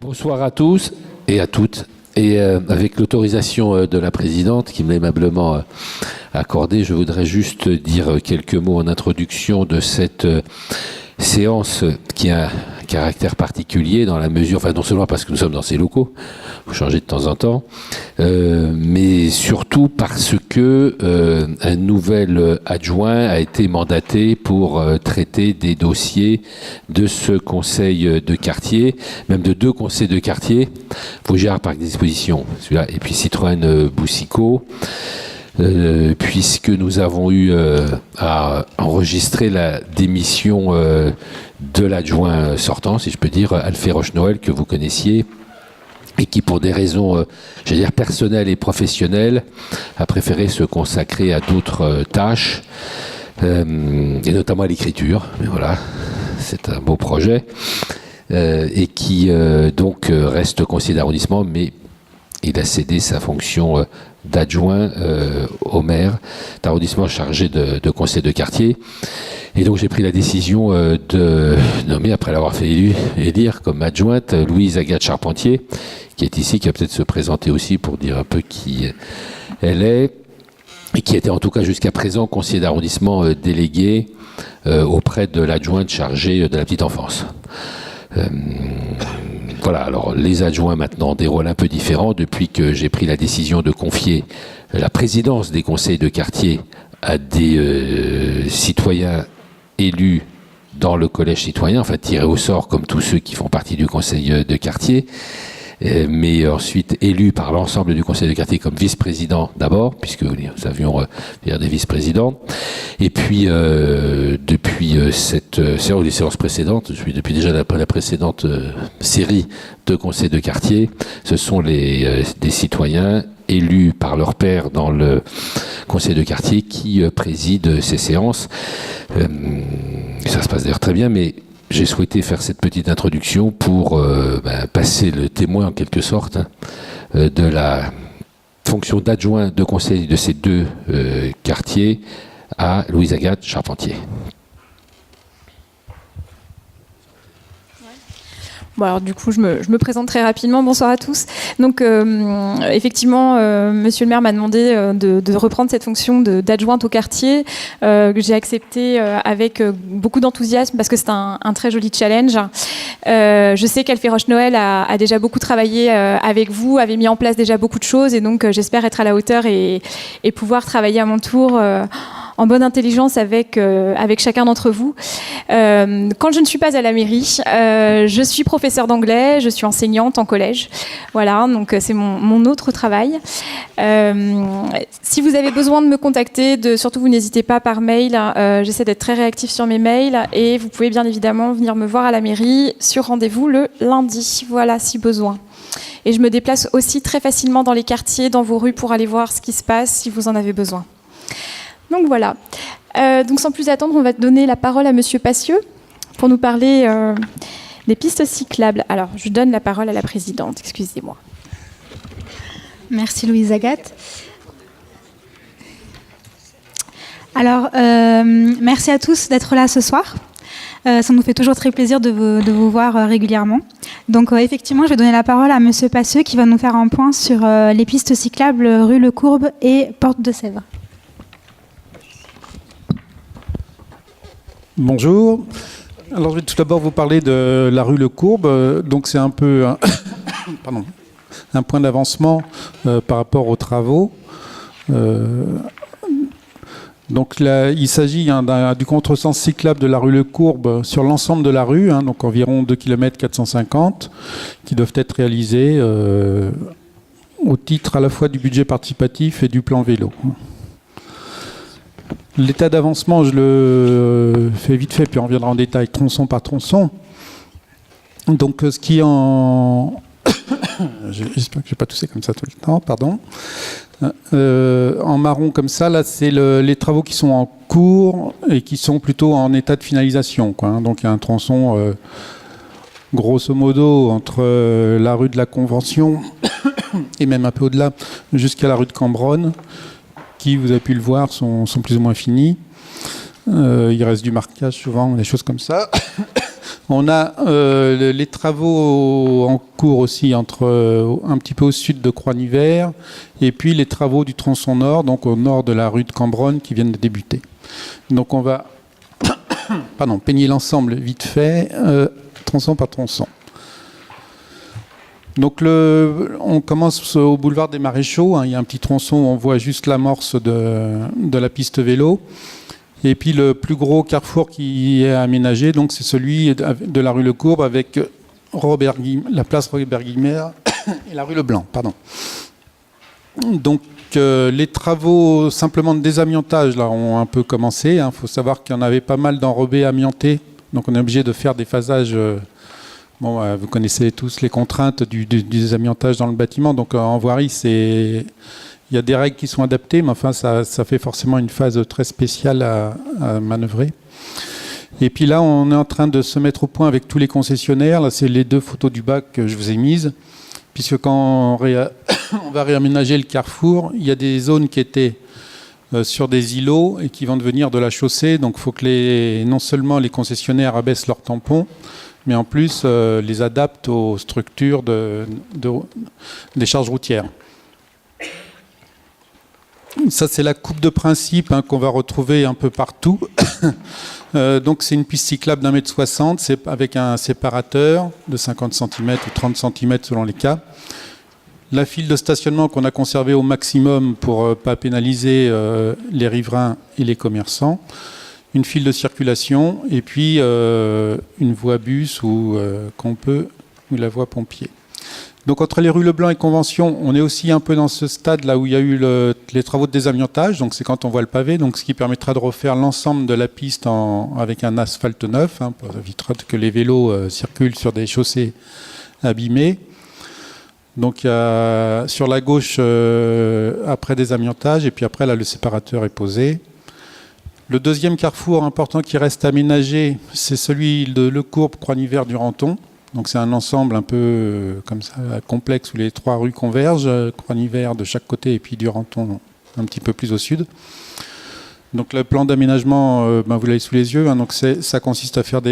Bonsoir à tous et à toutes. Et avec l'autorisation de la présidente qui me l'a aimablement accordée, je voudrais juste dire quelques mots en introduction de cette séance qui a un caractère particulier dans la mesure, enfin non seulement parce que nous sommes dans ces locaux, il faut changer de temps en temps, mais surtout parce que un nouvel adjoint a été mandaté pour traiter des dossiers de ce conseil de quartier, même de deux conseils de quartier, Vaugirard Parc d'Exposition, celui-là, et puis Citroën Boussicot. Puisque nous avons eu à enregistrer la démission de l'adjoint sortant, si je peux dire, Alphée Roche-Noël, que vous connaissiez, et qui, pour des raisons, j'allais dire, personnelles et professionnelles, a préféré se consacrer à d'autres tâches, et notamment à l'écriture. Mais voilà, c'est un beau projet, et qui donc reste conseiller d'arrondissement, mais il a cédé sa fonction d'adjoint au maire d'arrondissement chargé de conseil de quartier. Et donc j'ai pris la décision de nommer, après l'avoir fait élire comme adjointe, Louise Agathe Charpentier, qui est ici, qui va peut-être se présenter aussi pour dire un peu qui elle est, et qui était en tout cas jusqu'à présent conseiller d'arrondissement délégué auprès de l'adjointe chargée de la petite enfance. Voilà, alors les adjoints maintenant ont des rôles un peu différents depuis que j'ai pris la décision de confier la présidence des conseils de quartier à des citoyens élus dans le collège citoyen, enfin tirés au sort comme tous ceux qui font partie du conseil de quartier, mais ensuite élus par l'ensemble du conseil de quartier comme vice-président d'abord, puisque nous avions des vice-présidents. Et puis, depuis cette séance, les séances précédentes, depuis déjà la précédente série de conseils de quartier, ce sont des citoyens élus par leur père dans le conseil de quartier qui président ces séances. Ça se passe d'ailleurs très bien, mais j'ai souhaité faire cette petite introduction pour passer le témoin en quelque sorte de la fonction d'adjoint de conseil de ces deux quartiers à Louise Agathe Charpentier. Bon, alors du coup, je me présente très rapidement. Bonsoir à tous. Donc, effectivement, Monsieur le maire m'a demandé de reprendre cette fonction d'adjointe au quartier, que j'ai accepté avec beaucoup d'enthousiasme parce que c'est un très joli challenge. Je sais qu'Alphée Roche-Noël a déjà beaucoup travaillé avec vous, avait mis en place déjà beaucoup de choses, et donc j'espère être à la hauteur et pouvoir travailler à mon tour en bonne intelligence avec chacun d'entre vous. Quand je ne suis pas à la mairie, je suis professeure d'anglais, je suis enseignante en collège. Voilà, donc c'est mon autre travail. Si vous avez besoin de me contacter, surtout vous n'hésitez pas par mail. J'essaie d'être très réactive sur mes mails, et vous pouvez bien évidemment venir me voir à la mairie sur rendez-vous le lundi. Voilà, si besoin. Et je me déplace aussi très facilement dans les quartiers, dans vos rues, pour aller voir ce qui se passe si vous en avez besoin. Donc voilà. Donc sans plus attendre, on va donner la parole à Monsieur Passieux pour nous parler des pistes cyclables. Alors, je donne la parole à la présidente, excusez-moi. Merci Louise Agathe. Alors, merci à tous d'être là ce soir. Ça nous fait toujours très plaisir de vous voir régulièrement. Donc effectivement, je vais donner la parole à Monsieur Passieux qui va nous faire un point sur les pistes cyclables rue Le Courbe et Porte de Sèvres. Bonjour. Alors, je vais tout d'abord vous parler de la rue Le Courbe. Donc, c'est un peu un point d'avancement par rapport aux travaux. Donc, là, il s'agit du contresens cyclable de la rue Le Courbe sur l'ensemble de la rue, donc environ 2 km 450, qui doivent être réalisés au titre à la fois du budget participatif et du plan vélo. L'état d'avancement, je le fais vite fait, puis on reviendra en détail tronçon par tronçon. Donc, ce qui en... J'espère que je n'ai pas toussé comme ça tout le temps, pardon. En marron comme ça, là, c'est les travaux qui sont en cours et qui sont plutôt en état de finalisation, quoi. Donc, il y a un tronçon, grosso modo, entre la rue de la Convention et même un peu au-delà, jusqu'à la rue de Cambronne, qui, vous avez pu le voir, sont plus ou moins finis. Il reste du marquage souvent, des choses comme ça. On a les travaux en cours aussi un petit peu au sud de Croix-Nivert, et puis les travaux du tronçon nord, donc au nord de la rue de Cambronne, qui viennent de débuter. Donc on va peigner l'ensemble vite fait, tronçon par tronçon. Donc on commence au boulevard des Maréchaux, hein, il y a un petit tronçon où on voit juste l'amorce de la piste vélo. Et puis le plus gros carrefour qui est aménagé, donc c'est celui de la rue Le Courbe avec la place Robert-Guilmer et la rue Leblanc. Pardon. Donc les travaux simplement de désamiantage là, ont un peu commencé. Il faut savoir qu'il y en avait pas mal d'enrobés amiantés. Donc on est obligé de faire des phasages. Vous connaissez tous les contraintes du désamiantage dans le bâtiment. Donc en voirie, il y a des règles qui sont adaptées, mais enfin ça fait forcément une phase très spéciale à manœuvrer. Et puis là, on est en train de se mettre au point avec tous les concessionnaires. Là, c'est les 2 photos du bac que je vous ai mises. Puisque quand on va réaménager le carrefour, il y a des zones qui étaient sur des îlots et qui vont devenir de la chaussée. Donc il faut que non seulement les concessionnaires abaissent leurs tampons, mais en plus les adaptent aux structures des charges routières. Ça, c'est la coupe de principe qu'on va retrouver un peu partout. Donc c'est une piste cyclable d'1,60 m, c'est avec un séparateur de 50 cm ou 30 cm selon les cas. La file de stationnement qu'on a conservée au maximum pour ne pas pénaliser les riverains et les commerçants. Une file de circulation et puis une voie bus ou la voie pompier. Donc entre les rues Leblanc et Convention, on est aussi un peu dans ce stade là où il y a eu les travaux de désamiantage, donc c'est quand on voit le pavé, donc ce qui permettra de refaire l'ensemble de la piste avec un asphalte neuf, pour éviter que les vélos circulent sur des chaussées abîmées. Donc il y a sur la gauche après désamiantage et puis après là le séparateur est posé. Le deuxième carrefour important qui reste aménagé, c'est celui de Le Courbe, Croix-Nivert, Duranton. Donc c'est un ensemble un peu comme ça, complexe où les 3 rues convergent, Croix-Nivert de chaque côté et puis Duranton un petit peu plus au sud. Donc le plan d'aménagement, vous l'avez sous les yeux, donc ça consiste à faire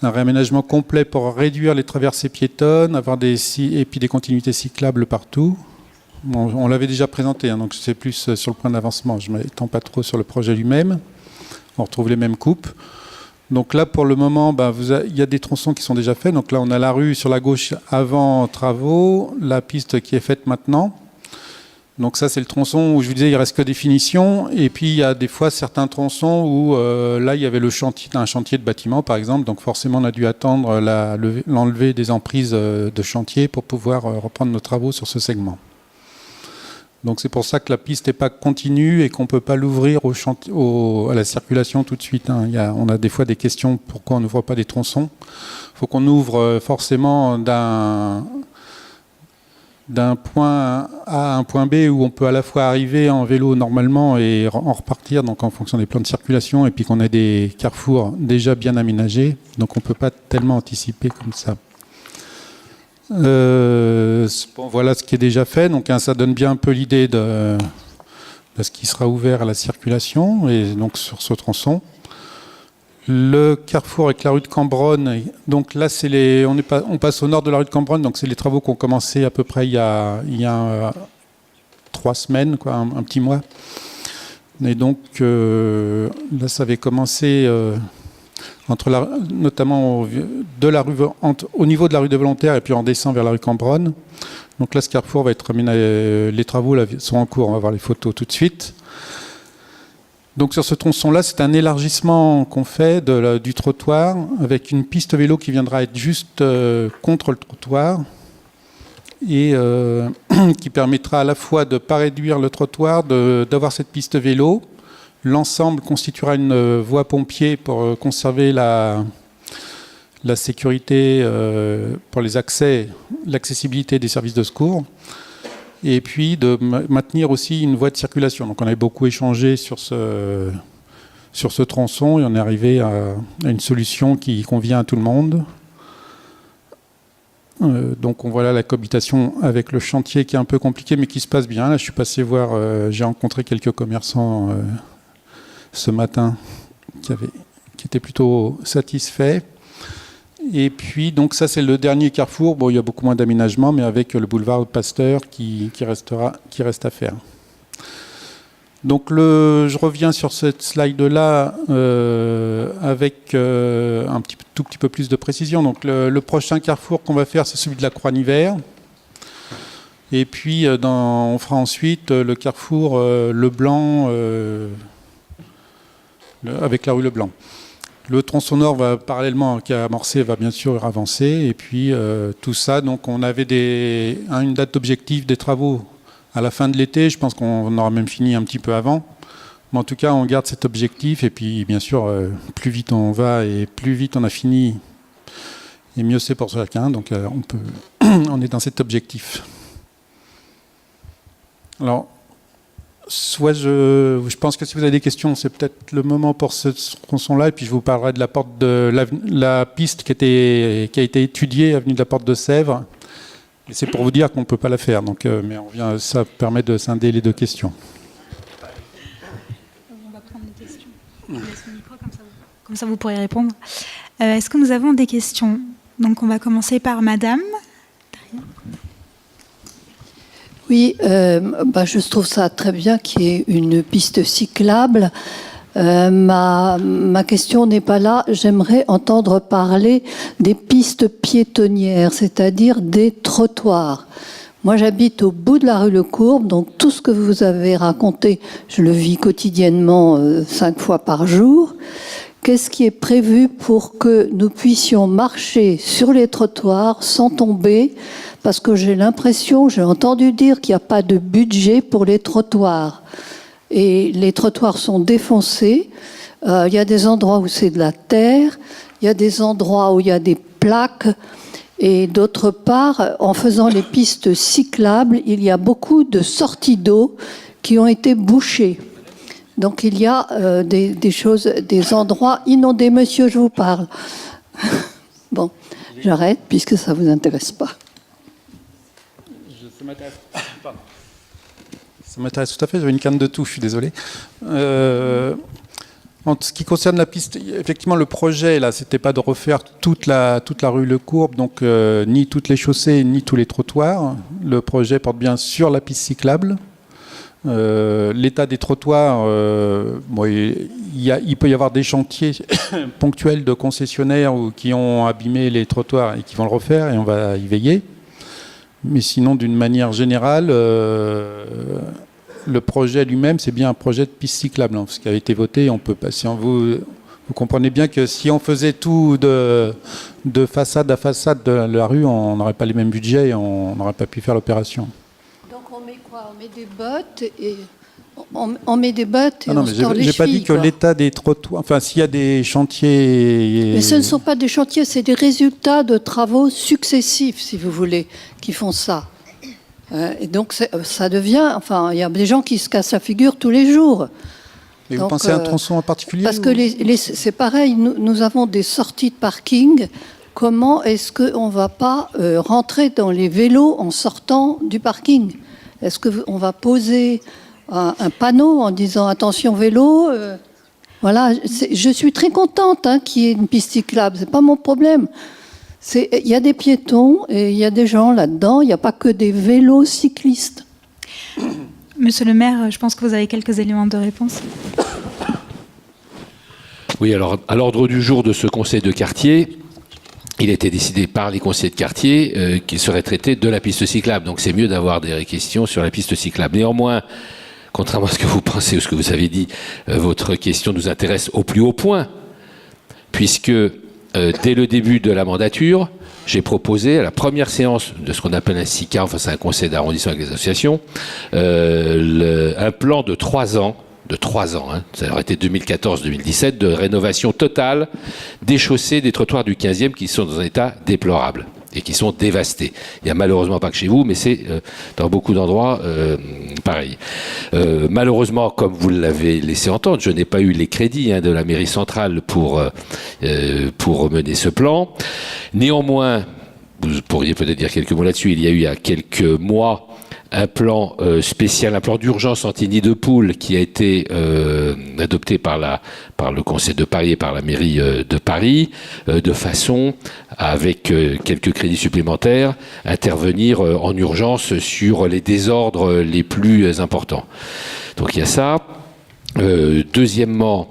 un réaménagement complet pour réduire les traversées piétonnes, et puis des continuités cyclables partout. Bon, on l'avait déjà présenté, donc c'est plus sur le point d'avancement, je ne m'étends pas trop sur le projet lui-même. On retrouve les mêmes coupes. Donc là, pour le moment, il y a des tronçons qui sont déjà faits. Donc là, on a la rue sur la gauche avant travaux, la piste qui est faite maintenant. Donc ça, c'est le tronçon où je vous disais, il ne reste que des finitions. Et puis, il y a des fois certains tronçons où là, il y avait un chantier de bâtiment, par exemple. Donc forcément, on a dû attendre l'enlever des emprises de chantier pour pouvoir reprendre nos travaux sur ce segment. Donc c'est pour ça que la piste n'est pas continue et qu'on ne peut pas l'ouvrir à la circulation tout de suite. On a des fois des questions, pourquoi on n'ouvre pas des tronçons. Il faut qu'on ouvre forcément d'un point A à un point B où on peut à la fois arriver en vélo normalement et en repartir, donc en fonction des plans de circulation, et puis qu'on a des carrefours déjà bien aménagés, donc on ne peut pas tellement anticiper comme ça. Voilà ce qui est déjà fait, donc ça donne bien un peu l'idée de ce qui sera ouvert à la circulation, et donc sur ce tronçon. Le carrefour avec la rue de Cambronne, donc là on passe au nord de la rue de Cambronne, donc c'est les travaux qui ont commencé à peu près il y a 3 semaines, un petit mois. Et donc là ça avait commencé notamment au niveau de la rue des Volontaires et puis on descend vers la rue Cambronne. Donc là ce carrefour va être aménagé, les travaux là, sont en cours, on va voir les photos tout de suite. Donc sur ce tronçon-là, c'est un élargissement qu'on fait du trottoir avec une piste vélo qui viendra être juste contre le trottoir et qui permettra à la fois de ne pas réduire le trottoir, d'avoir cette piste vélo. L'ensemble constituera une voie pompier pour conserver la sécurité pour les accès, l'accessibilité des services de secours. Et puis de maintenir aussi une voie de circulation. Donc on avait beaucoup échangé sur ce tronçon et on est arrivé à une solution qui convient à tout le monde. Donc on voit là la cohabitation avec le chantier qui est un peu compliqué mais qui se passe bien. Là je suis passé voir, j'ai rencontré quelques commerçants ce matin était plutôt satisfait. Et puis, donc ça, c'est le dernier carrefour. Bon, il y a beaucoup moins d'aménagement, mais avec le boulevard Pasteur qui reste à faire. Donc, je reviens sur cette slide-là avec tout petit peu plus de précision. Donc, le prochain carrefour qu'on va faire, c'est celui de la Croix-Nivert. Et puis, on fera ensuite le carrefour Leblanc avec la rue Leblanc. Le tronçon nord va parallèlement, qui a amorcé, va bien sûr avancer. Et puis tout ça, donc on avait une date d'objectif des travaux à la fin de l'été. Je pense qu'on aura même fini un petit peu avant. Mais en tout cas, on garde cet objectif. Et puis bien sûr, plus vite on va et plus vite on a fini, et mieux c'est pour chacun. Donc on est dans cet objectif. Alors, je pense que si vous avez des questions, c'est peut-être le moment pour ce tronçon-là, et puis je vous parlerai de la piste qui a été étudiée, avenue de la Porte de Sèvres. Et c'est pour vous dire qu'on ne peut pas la faire. Donc, mais ça permet de scinder les deux questions. On va prendre des questions. Je laisse le micro, comme ça vous pourrez répondre. Est-ce que nous avons des questions? Donc on va commencer par Madame. Oui, je trouve ça très bien qu'il y ait une piste cyclable. Ma question n'est pas là. J'aimerais entendre parler des pistes piétonnières, c'est-à-dire des trottoirs. Moi, j'habite au bout de la rue Lecourbe, donc tout ce que vous avez raconté, je le vis quotidiennement 5 fois par jour. Qu'est-ce qui est prévu pour que nous puissions marcher sur les trottoirs sans tomber ? Parce que j'ai entendu dire qu'il n'y a pas de budget pour les trottoirs. Et les trottoirs sont défoncés. Il y a des endroits où c'est de la terre. Il y a des endroits où il y a des plaques. Et d'autre part, en faisant les pistes cyclables, il y a beaucoup de sorties d'eau qui ont été bouchées. Donc il y a des endroits inondés. Monsieur, je vous parle. Bon, j'arrête puisque ça ne vous intéresse pas. Ça m'intéresse tout à fait. J'avais une canne de tout, je suis désolé. En ce qui concerne la piste, effectivement, le projet, là, c'était pas de refaire toute la rue Lecourbe, donc ni toutes les chaussées, ni tous les trottoirs. Le projet porte bien sur la piste cyclable. L'état des trottoirs, il peut y avoir des chantiers ponctuels de concessionnaires qui ont abîmé les trottoirs et qui vont le refaire, et on va y veiller. Mais sinon, d'une manière générale, le projet lui-même, c'est bien un projet de piste cyclable. Hein, ce qui a été voté, on peut passer. Vous comprenez bien que si on faisait tout de façade à façade de la rue, on n'aurait pas les mêmes budgets et on n'aurait pas pu faire l'opération. Donc on met quoi? On met des bottes et on met des bottes et on se tord les chevilles. J'ai pas dit que l'état des trottoirs. Enfin, s'il y a des chantiers. Mais ce ne sont pas des chantiers, c'est des résultats de travaux successifs, si vous voulez, qui font ça. Et donc ça devient. Enfin, il y a des gens qui se cassent la figure tous les jours. Mais vous pensez à un tronçon en particulier? Parce que c'est pareil, nous avons des sorties de parking. Comment est-ce qu'on ne va pas rentrer dans les vélos en sortant du parking? Est-ce qu'on va poser un panneau en disant « Attention vélo » Voilà, je suis très contente qu'il y ait une piste cyclable, ce n'est pas mon problème. Il y a des piétons et il y a des gens là-dedans, il n'y a pas que des vélos cyclistes. Monsieur le maire, je pense que vous avez quelques éléments de réponse. Oui, alors à l'ordre du jour de ce conseil de quartier, il a été décidé par les conseillers de quartier qu'il serait traité de la piste cyclable. Donc c'est mieux d'avoir des questions sur la piste cyclable. Néanmoins, contrairement à ce que vous pensez ou ce que vous avez dit, votre question nous intéresse au plus haut point, puisque dès le début de la mandature, j'ai proposé à la première séance de ce qu'on appelle un SICA, enfin c'est un conseil d'arrondissement avec les associations, un plan de 3 ans, ça aurait été 2014-2017, de rénovation totale des chaussées, des trottoirs du 15e qui sont dans un état déplorable et qui sont dévastés. Il n'y a malheureusement pas que chez vous, mais c'est dans beaucoup d'endroits pareil. Malheureusement, comme vous l'avez laissé entendre, je n'ai pas eu les crédits de la mairie centrale pour mener ce plan. Néanmoins, vous pourriez peut-être dire quelques mots là-dessus, il y a eu il y a quelques mois un plan spécial, un plan d'urgence anti-nid de poule qui a été adopté par le Conseil de Paris et par la mairie de Paris, de façon, avec quelques crédits supplémentaires, intervenir en urgence sur les désordres les plus importants. Donc il y a ça. Deuxièmement,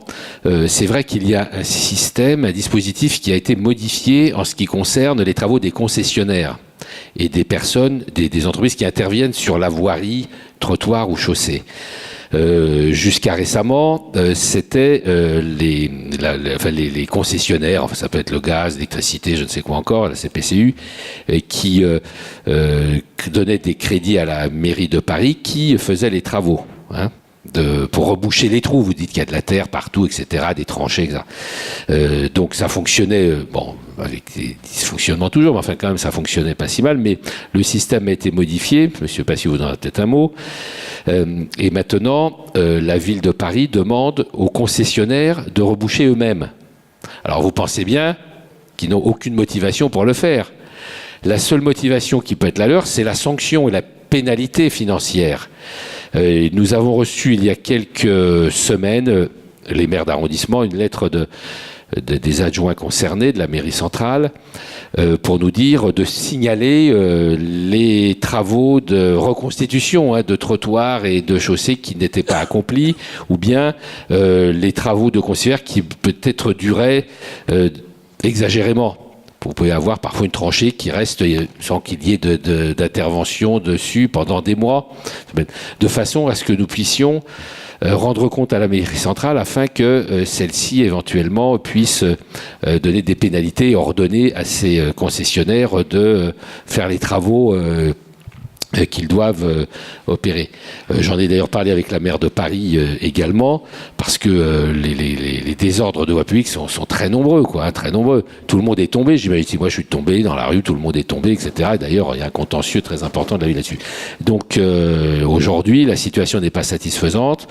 c'est vrai qu'il y a un système, un dispositif qui a été modifié en ce qui concerne les travaux des concessionnaires et des personnes, des entreprises qui interviennent sur la voirie, trottoir ou chaussée. Jusqu'à récemment, c'était les concessionnaires, enfin ça peut être le gaz, l'électricité, je ne sais quoi encore, la CPCU, qui donnaient des crédits à la mairie de Paris qui faisaient les travaux. Hein, pour reboucher les trous, vous dites qu'il y a de la terre partout, etc., des tranchées, etc. Donc ça fonctionnait, bon, avec des dysfonctionnements toujours, mais enfin quand même ça fonctionnait pas si mal, mais le système a été modifié, Monsieur Passiou vous en a peut-être un mot, et maintenant la ville de Paris demande aux concessionnaires de reboucher eux-mêmes. Alors vous pensez bien qu'ils n'ont aucune motivation pour le faire. La seule motivation qui peut être la leur, c'est la sanction et la pénalité financière. Nous avons reçu il y a quelques semaines, les maires d'arrondissement, une lettre des adjoints concernés de la mairie centrale pour nous dire de signaler les travaux de reconstitution de trottoirs et de chaussées qui n'étaient pas accomplis, ou bien les travaux de concessionnaires qui peut-être duraient exagérément. Vous pouvez avoir parfois une tranchée qui reste sans qu'il y ait d'intervention dessus pendant des mois, de façon à ce que nous puissions rendre compte à la mairie centrale afin que celle-ci éventuellement puisse donner des pénalités et ordonner à ses concessionnaires de faire les travaux qu'ils doivent opérer. J'en ai d'ailleurs parlé avec la maire de Paris également, parce que les désordres de voie publique sont très nombreux, quoi, très nombreux. Tout le monde est tombé, j'imagine, si moi je suis tombé dans la rue, tout le monde est tombé, etc. Et d'ailleurs, il y a un contentieux très important de la ville là-dessus. Donc aujourd'hui, la situation n'est pas satisfaisante.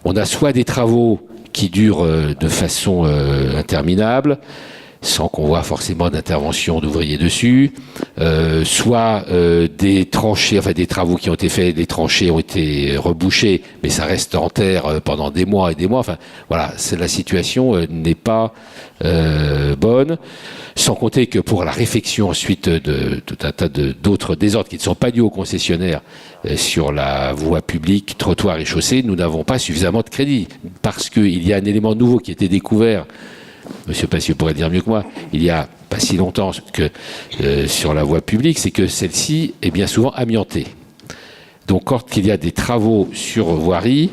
On a soit des travaux qui durent de façon interminable, sans qu'on voit forcément d'intervention d'ouvriers dessus, soit des tranchées, enfin des travaux qui ont été faits, des tranchées ont été rebouchées, mais ça reste en terre pendant des mois et des mois. Enfin, voilà, la situation n'est pas bonne. Sans compter que pour la réfection ensuite de tout un tas d'autres désordres qui ne sont pas dus aux concessionnaires sur la voie publique, trottoir et chaussée, nous n'avons pas suffisamment de crédit, parce qu'il y a un élément nouveau qui a été découvert. Monsieur Passiou pourrait le dire mieux que moi, il y a pas si longtemps que sur la voie publique, c'est que celle-ci est bien souvent amiantée. Donc quand il y a des travaux sur voirie,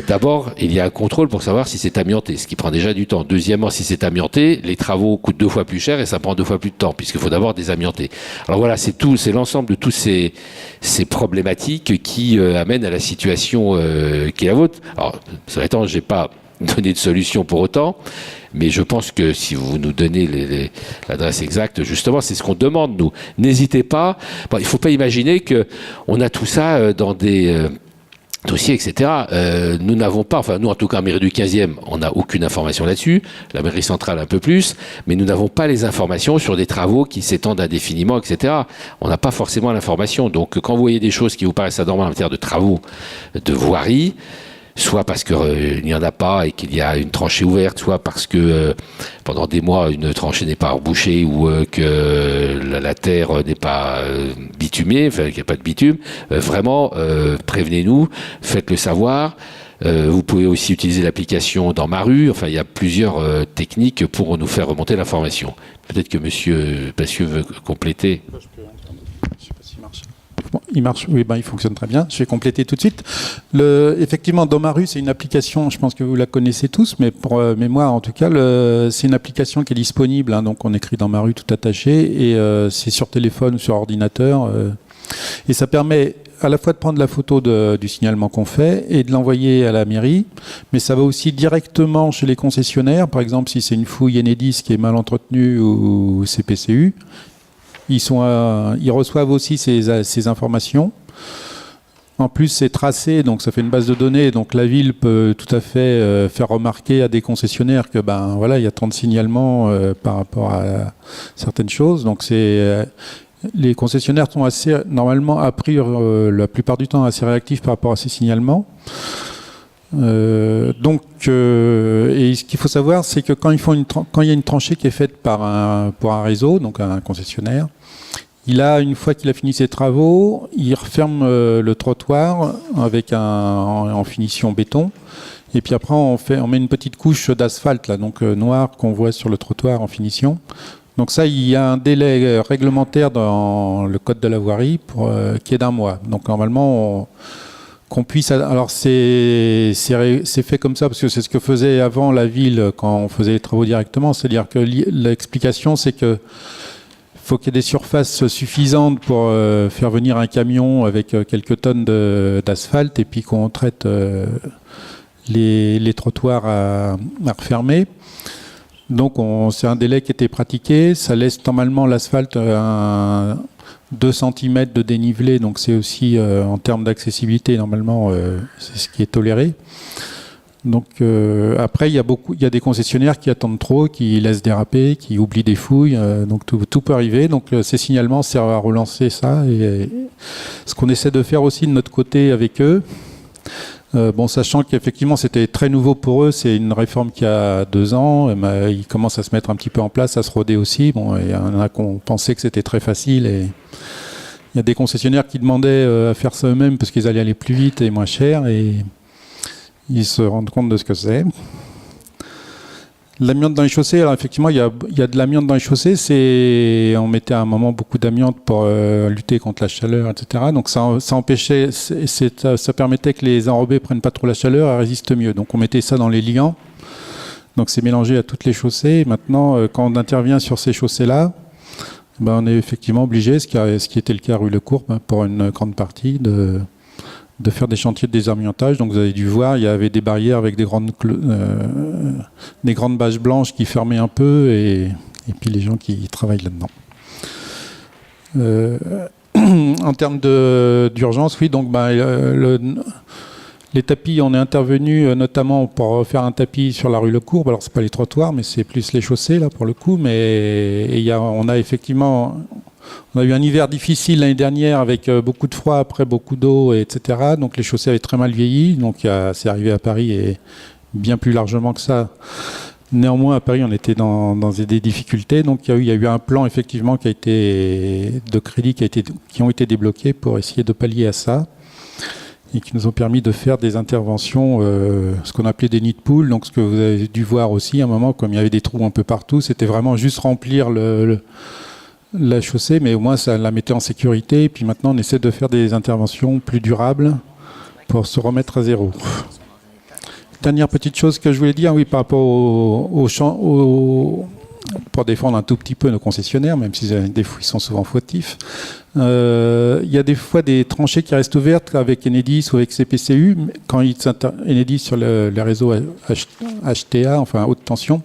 d'abord, il y a un contrôle pour savoir si c'est amianté, ce qui prend déjà du temps. Deuxièmement, si c'est amianté, les travaux coûtent 2 fois plus cher et ça prend 2 fois plus de temps, puisqu'il faut d'abord désamianter. Alors voilà, c'est l'ensemble de tous ces problématiques qui amènent à la situation qui est la vôtre. Alors, cela étant, j'ai pas donner de solution pour autant, mais je pense que si vous nous donnez l'adresse exacte, justement, c'est ce qu'on demande, nous. N'hésitez pas. Bon, il ne faut pas imaginer qu'on a tout ça dans des dossiers, etc. Nous n'avons pas, enfin nous en tout cas en mairie du 15e, on n'a aucune information là-dessus, la mairie centrale un peu plus, mais nous n'avons pas les informations sur des travaux qui s'étendent indéfiniment, etc. On n'a pas forcément l'information. Donc quand vous voyez des choses qui vous paraissent anormales en matière de travaux de voirie, soit parce qu'il n'y en a pas et qu'il y a une tranchée ouverte, soit parce que pendant des mois une tranchée n'est pas rebouchée ou que la terre n'est pas bitumée, enfin qu'il n'y a pas de bitume, vraiment prévenez-nous, faites-le savoir. Vous pouvez aussi utiliser l'application dans ma rue, enfin il y a plusieurs techniques pour nous faire remonter l'information. Peut-être que Monsieur Passieu veut compléter. Il marche, oui, il fonctionne très bien. Je vais compléter tout de suite. Effectivement, dans ma rue, c'est une application, je pense que vous la connaissez tous, mais pour mémoire en tout cas, c'est une application qui est disponible, hein, donc on écrit dans ma rue tout attaché, et c'est sur téléphone ou sur ordinateur, et ça permet à la fois de prendre la photo du signalement qu'on fait et de l'envoyer à la mairie, mais ça va aussi directement chez les concessionnaires, par exemple si c'est une fouille Enedis qui est mal entretenue ou CPCU, ils reçoivent aussi ces informations. En plus, c'est tracé, donc ça fait une base de données. Donc la ville peut tout à fait faire remarquer à des concessionnaires que il y a tant de signalements par rapport à certaines choses. Donc Les concessionnaires sont normalement, a priori, la plupart du temps, assez réactifs par rapport à ces signalements. Et ce qu'il faut savoir, c'est que quand il y a une tranchée qui est faite pour un réseau, donc un concessionnaire, une fois qu'il a fini ses travaux, il referme le trottoir en finition béton. Et puis après, on met une petite couche d'asphalte, donc noir, qu'on voit sur le trottoir en finition. Donc ça, il y a un délai réglementaire dans le code de la voirie qui est d'1 mois. Donc normalement, qu'on puisse... Alors c'est fait comme ça parce que c'est ce que faisait avant la ville quand on faisait les travaux directement. C'est-à-dire que l'explication, c'est que faut qu'il y ait des surfaces suffisantes pour faire venir un camion avec quelques tonnes d'asphalte et puis qu'on traite les trottoirs à refermer. Donc c'est un délai qui était pratiqué. Ça laisse normalement l'asphalte 2 cm de dénivelé. Donc c'est aussi en termes d'accessibilité, normalement, c'est ce qui est toléré. Donc après, il y a des concessionnaires qui attendent trop, qui laissent déraper, qui oublient des fouilles. Donc tout peut arriver. Donc ces signalements servent à relancer ça. Et ce qu'on essaie de faire aussi de notre côté avec eux, sachant qu'effectivement c'était très nouveau pour eux, c'est une réforme qui a 2 ans, ils commencent à se mettre un petit peu en place, à se roder aussi. Il y en a qui ont pensé que c'était très facile et il y a des concessionnaires qui demandaient à faire ça eux-mêmes parce qu'ils allaient aller plus vite et moins cher et ils se rendent compte de ce que c'est. L'amiante dans les chaussées, alors effectivement, il y a de l'amiante dans les chaussées. On mettait à un moment beaucoup d'amiante pour lutter contre la chaleur, etc. Donc ça empêchait, ça permettait que les enrobés prennent pas trop la chaleur et résistent mieux. Donc on mettait ça dans les liants. Donc c'est mélangé à toutes les chaussées. Et maintenant, quand on intervient sur ces chaussées-là, on est effectivement obligé, ce qui était le cas à Rue Le Courbe, pour une grande partie, de faire des chantiers de désamiantage. Donc vous avez dû voir, il y avait des barrières avec des grandes bâches blanches qui fermaient un peu et puis les gens qui travaillent là-dedans. En termes d'urgence, oui, donc les tapis, on est intervenu notamment pour faire un tapis sur la rue Le Courbe. Alors c'est pas les trottoirs, mais c'est plus les chaussées là pour le coup. Mais on a eu un hiver difficile l'année dernière avec beaucoup de froid, après beaucoup d'eau, etc. Donc les chaussées avaient très mal vieilli. Donc c'est arrivé à Paris et bien plus largement que ça. Néanmoins, à Paris, on était dans des difficultés. Donc il y a eu un plan effectivement de crédit qui ont été débloqués pour essayer de pallier à ça et qui nous ont permis de faire des interventions, ce qu'on appelait des nids de poules. Donc ce que vous avez dû voir aussi à un moment, comme il y avait des trous un peu partout, c'était vraiment juste remplir la chaussée, mais au moins ça la mettait en sécurité. Et puis maintenant, on essaie de faire des interventions plus durables pour se remettre à zéro. Dernière petite chose que je voulais dire, oui, par rapport pour défendre un tout petit peu nos concessionnaires, même si des fois ils sont souvent fautifs. Il y a des fois des tranchées qui restent ouvertes avec Enedis ou avec CPCU, quand Enedis sur le réseau HTA, enfin haute tension.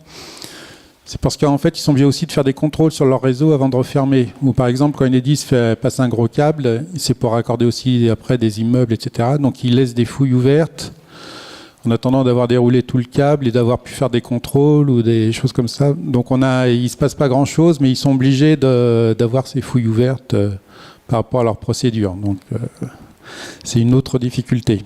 C'est parce qu'en fait, ils sont obligés aussi de faire des contrôles sur leur réseau avant de refermer. Ou par exemple, quand Enedis passe un gros câble, c'est pour raccorder aussi après des immeubles, etc. Donc ils laissent des fouilles ouvertes en attendant d'avoir déroulé tout le câble et d'avoir pu faire des contrôles ou des choses comme ça. Donc il ne se passe pas grand-chose, mais ils sont obligés d'avoir ces fouilles ouvertes par rapport à leur procédure. Donc c'est une autre difficulté.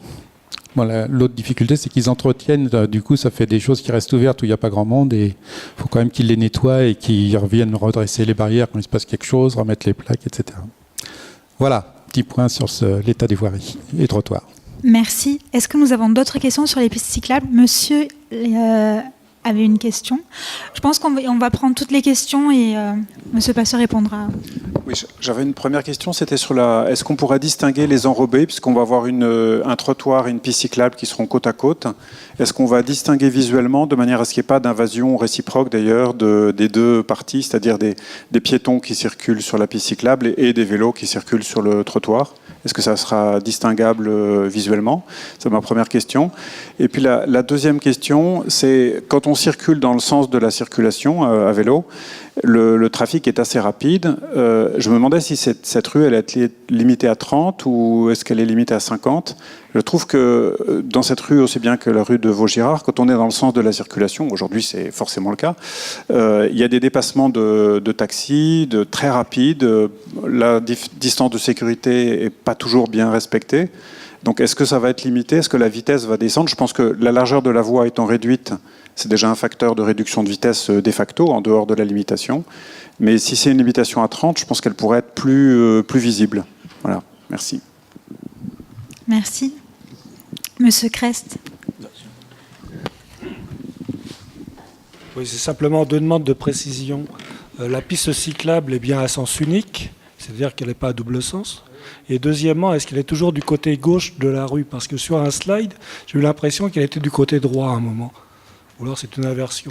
Voilà, l'autre difficulté, c'est qu'ils entretiennent, du coup ça fait des choses qui restent ouvertes où il n'y a pas grand monde et il faut quand même qu'ils les nettoient et qu'ils reviennent redresser les barrières quand il se passe quelque chose, remettre les plaques, etc. Voilà, petit point sur l'état des voiries et trottoirs. Merci. Est-ce que nous avons d'autres questions sur les pistes cyclables ? Monsieur avait une question. Je pense qu'on va prendre toutes les questions et Monsieur Passeur répondra. Oui, j'avais une première question, c'était sur est-ce qu'on pourrait distinguer les enrobés, puisqu'on va avoir un trottoir et une piste cyclable qui seront côte à côte. Est-ce qu'on va distinguer visuellement de manière à ce qu'il n'y ait pas d'invasion réciproque d'ailleurs des deux parties, c'est-à-dire des piétons qui circulent sur la piste cyclable et des vélos qui circulent sur le trottoir ? Est-ce que ça sera distinguable visuellement ? C'est ma première question. Et puis la deuxième question, c'est quand on circule dans le sens de la circulation à vélo, Le trafic est assez rapide. Je me demandais si cette rue, elle est limitée à 30 ou est-ce qu'elle est limitée à 50. Je trouve que dans cette rue, aussi bien que la rue de Vaugirard, quand on est dans le sens de la circulation, aujourd'hui c'est forcément le cas, il y a des dépassements de taxis, de très rapides. La distance de sécurité n'est pas toujours bien respectée. Donc est-ce que ça va être limité? Est-ce que la vitesse va descendre? Je pense que la largeur de la voie étant réduite, c'est déjà un facteur de réduction de vitesse de facto, en dehors de la limitation. Mais si c'est une limitation à 30, je pense qu'elle pourrait être plus visible. Voilà, merci. Merci. Monsieur Crest. Oui, c'est simplement deux demandes de précision. La piste cyclable est bien à sens unique, c'est-à-dire qu'elle n'est pas à double sens. Et deuxièmement, est-ce qu'elle est toujours du côté gauche de la rue? Parce que sur un slide, j'ai eu l'impression qu'elle était du côté droit à un moment. Ou alors c'est une inversion.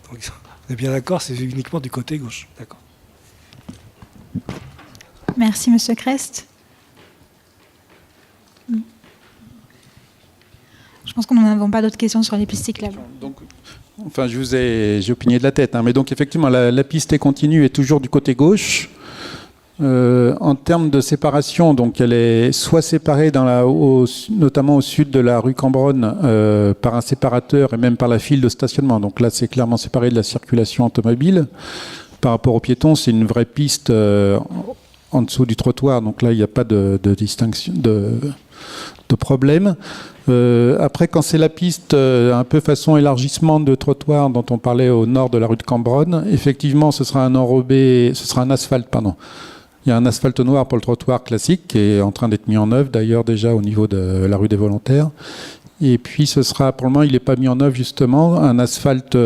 Donc, on est bien d'accord, c'est uniquement du côté gauche. D'accord. Merci, Monsieur Crest. Je pense que nous n'avons pas d'autres questions sur les pistes cyclables. Donc, enfin, j'ai opiné de la tête, hein, mais donc effectivement, la piste est continue et toujours du côté gauche. En termes de séparation, donc elle est soit séparée notamment au sud de la rue Cambronne par un séparateur et même par la file de stationnement. Donc là, c'est clairement séparé de la circulation automobile. Par rapport aux piétons, c'est une vraie piste en dessous du trottoir. Donc là, il n'y a pas de distinction, de problème. Après, quand c'est la piste un peu façon élargissement de trottoir dont on parlait au nord de la rue de Cambronne, effectivement, ce sera un asphalte, pardon. Il y a un asphalte noir pour le trottoir classique qui est en train d'être mis en œuvre d'ailleurs déjà au niveau de la rue des Volontaires. Et puis ce sera, pour le moment il n'est pas mis en œuvre justement, un asphalte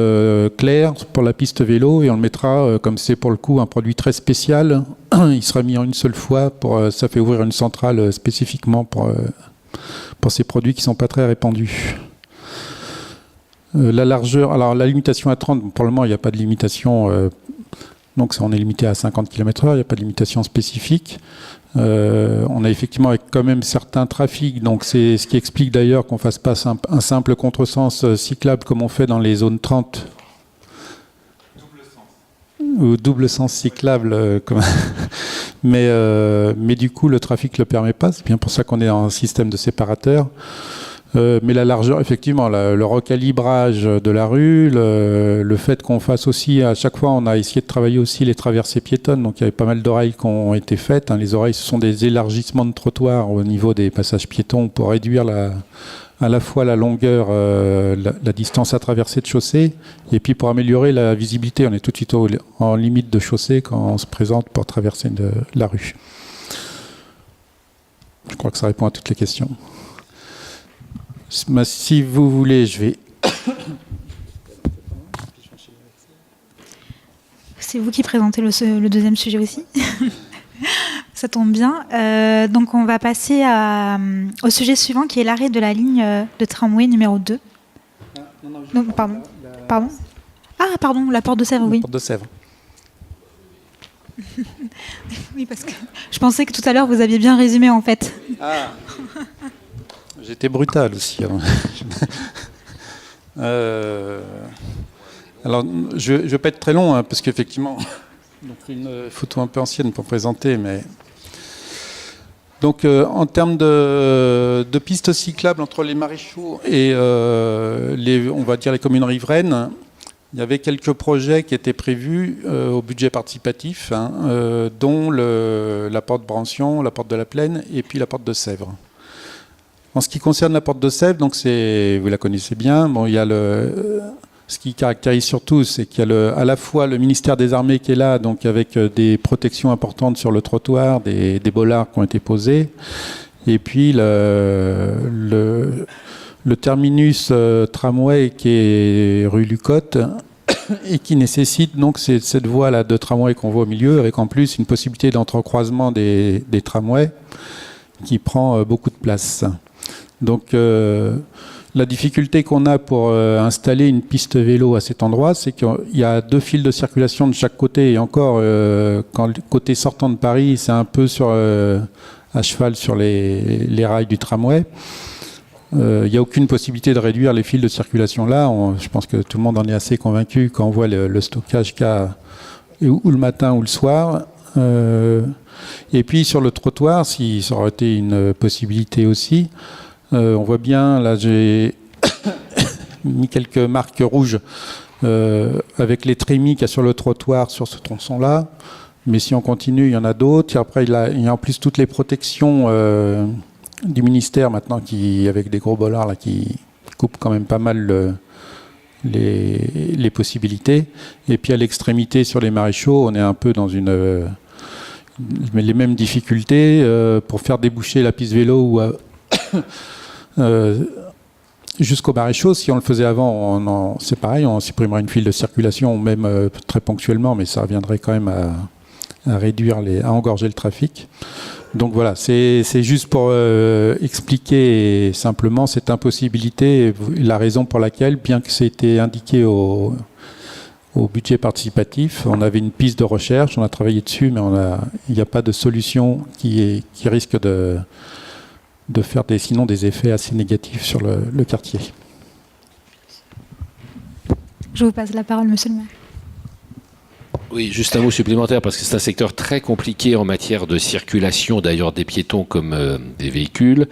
clair pour la piste vélo et on le mettra, comme c'est pour le coup un produit très spécial, il sera mis en une seule fois, ça fait ouvrir une centrale spécifiquement pour ces produits qui ne sont pas très répandus. La largeur, alors la limitation à 30, pour le moment il n'y a pas de limitation. Donc on est limité à 50 km/h, il n'y a pas de limitation spécifique. On a effectivement quand même certains trafics, donc c'est ce qui explique d'ailleurs qu'on ne fasse pas un simple contresens cyclable comme on fait dans les zones 30. Ou double sens cyclable. Mais du coup le trafic ne le permet pas, c'est bien pour ça qu'on est en système de séparateur. Mais la largeur, effectivement, le recalibrage de la rue, le fait qu'on fasse aussi, à chaque fois, on a essayé de travailler aussi les traversées piétonnes. Donc il y avait pas mal d'oreilles qui ont été faites. Les oreilles, ce sont des élargissements de trottoirs au niveau des passages piétons pour réduire à la fois la longueur, la distance à traverser de chaussée, et puis pour améliorer la visibilité. On est tout de suite en limite de chaussée quand on se présente pour traverser la rue. Je crois que ça répond à toutes les questions. Si vous voulez, je vais... C'est vous qui présentez le deuxième sujet aussi. Ça tombe bien. Donc on va passer au sujet suivant qui est l'arrêt de la ligne de tramway numéro 2. Donc, pardon. Ah, pardon, la porte de Sèvres, oui. La porte de Sèvres. Oui, parce que je pensais que tout à l'heure vous aviez bien résumé en fait. Ah. J'étais brutal aussi. Alors, je ne vais pas être très long, hein, parce qu'effectivement, donc une photo un peu ancienne pour présenter, mais... Donc, en termes de pistes cyclables entre les Maréchaux et on va dire les communes riveraines, il y avait quelques projets qui étaient prévus au budget participatif, dont la porte Brancion, la porte de la Plaine et puis la porte de Sèvres. En ce qui concerne la porte de Sèvres, donc vous la connaissez bien. Bon, il y a ce qui caractérise surtout, c'est qu'il y a à la fois le ministère des Armées qui est là, donc avec des protections importantes sur le trottoir, des bollards qui ont été posés, et puis le terminus tramway qui est rue Lucotte et qui nécessite donc cette voie là de tramway qu'on voit au milieu, avec en plus une possibilité d'entrecroisement des tramways qui prend beaucoup de place. Donc la difficulté qu'on a pour installer une piste vélo à cet endroit, c'est qu'il y a 2 fils de circulation de chaque côté, et encore quand le côté sortant de Paris, c'est un peu à cheval sur les rails du tramway. il n'y a aucune possibilité de réduire les fils de circulation là. Je pense que tout le monde en est assez convaincu quand on voit le stockage qu'il y a ou le matin ou le soir. Et puis sur le trottoir, si ça aurait été une possibilité aussi, on voit bien, là j'ai mis quelques marques rouges avec les trémies qu'il y a sur le trottoir sur ce tronçon-là. Mais si on continue, il y en a d'autres. Et après, il y a en plus toutes les protections du ministère maintenant, avec des gros bollards là, qui coupent quand même pas mal les possibilités. Et puis à l'extrémité, sur les maréchaux, on est un peu dans les mêmes difficultés pour faire déboucher la piste vélo ou jusqu'au maréchaux. Si on le faisait avant, c'est pareil, on supprimerait une file de circulation, même très ponctuellement, mais ça reviendrait quand même à réduire à engorger le trafic. Donc voilà, c'est juste pour expliquer simplement cette impossibilité, la raison pour laquelle, bien que c'était indiqué au budget participatif, on avait une piste de recherche, on a travaillé dessus, mais il n'y a pas de solution qui risque de faire sinon des effets assez négatifs sur le quartier. Je vous passe la parole, monsieur le maire. Oui, juste un mot supplémentaire, parce que c'est un secteur très compliqué en matière de circulation, d'ailleurs des piétons comme des véhicules.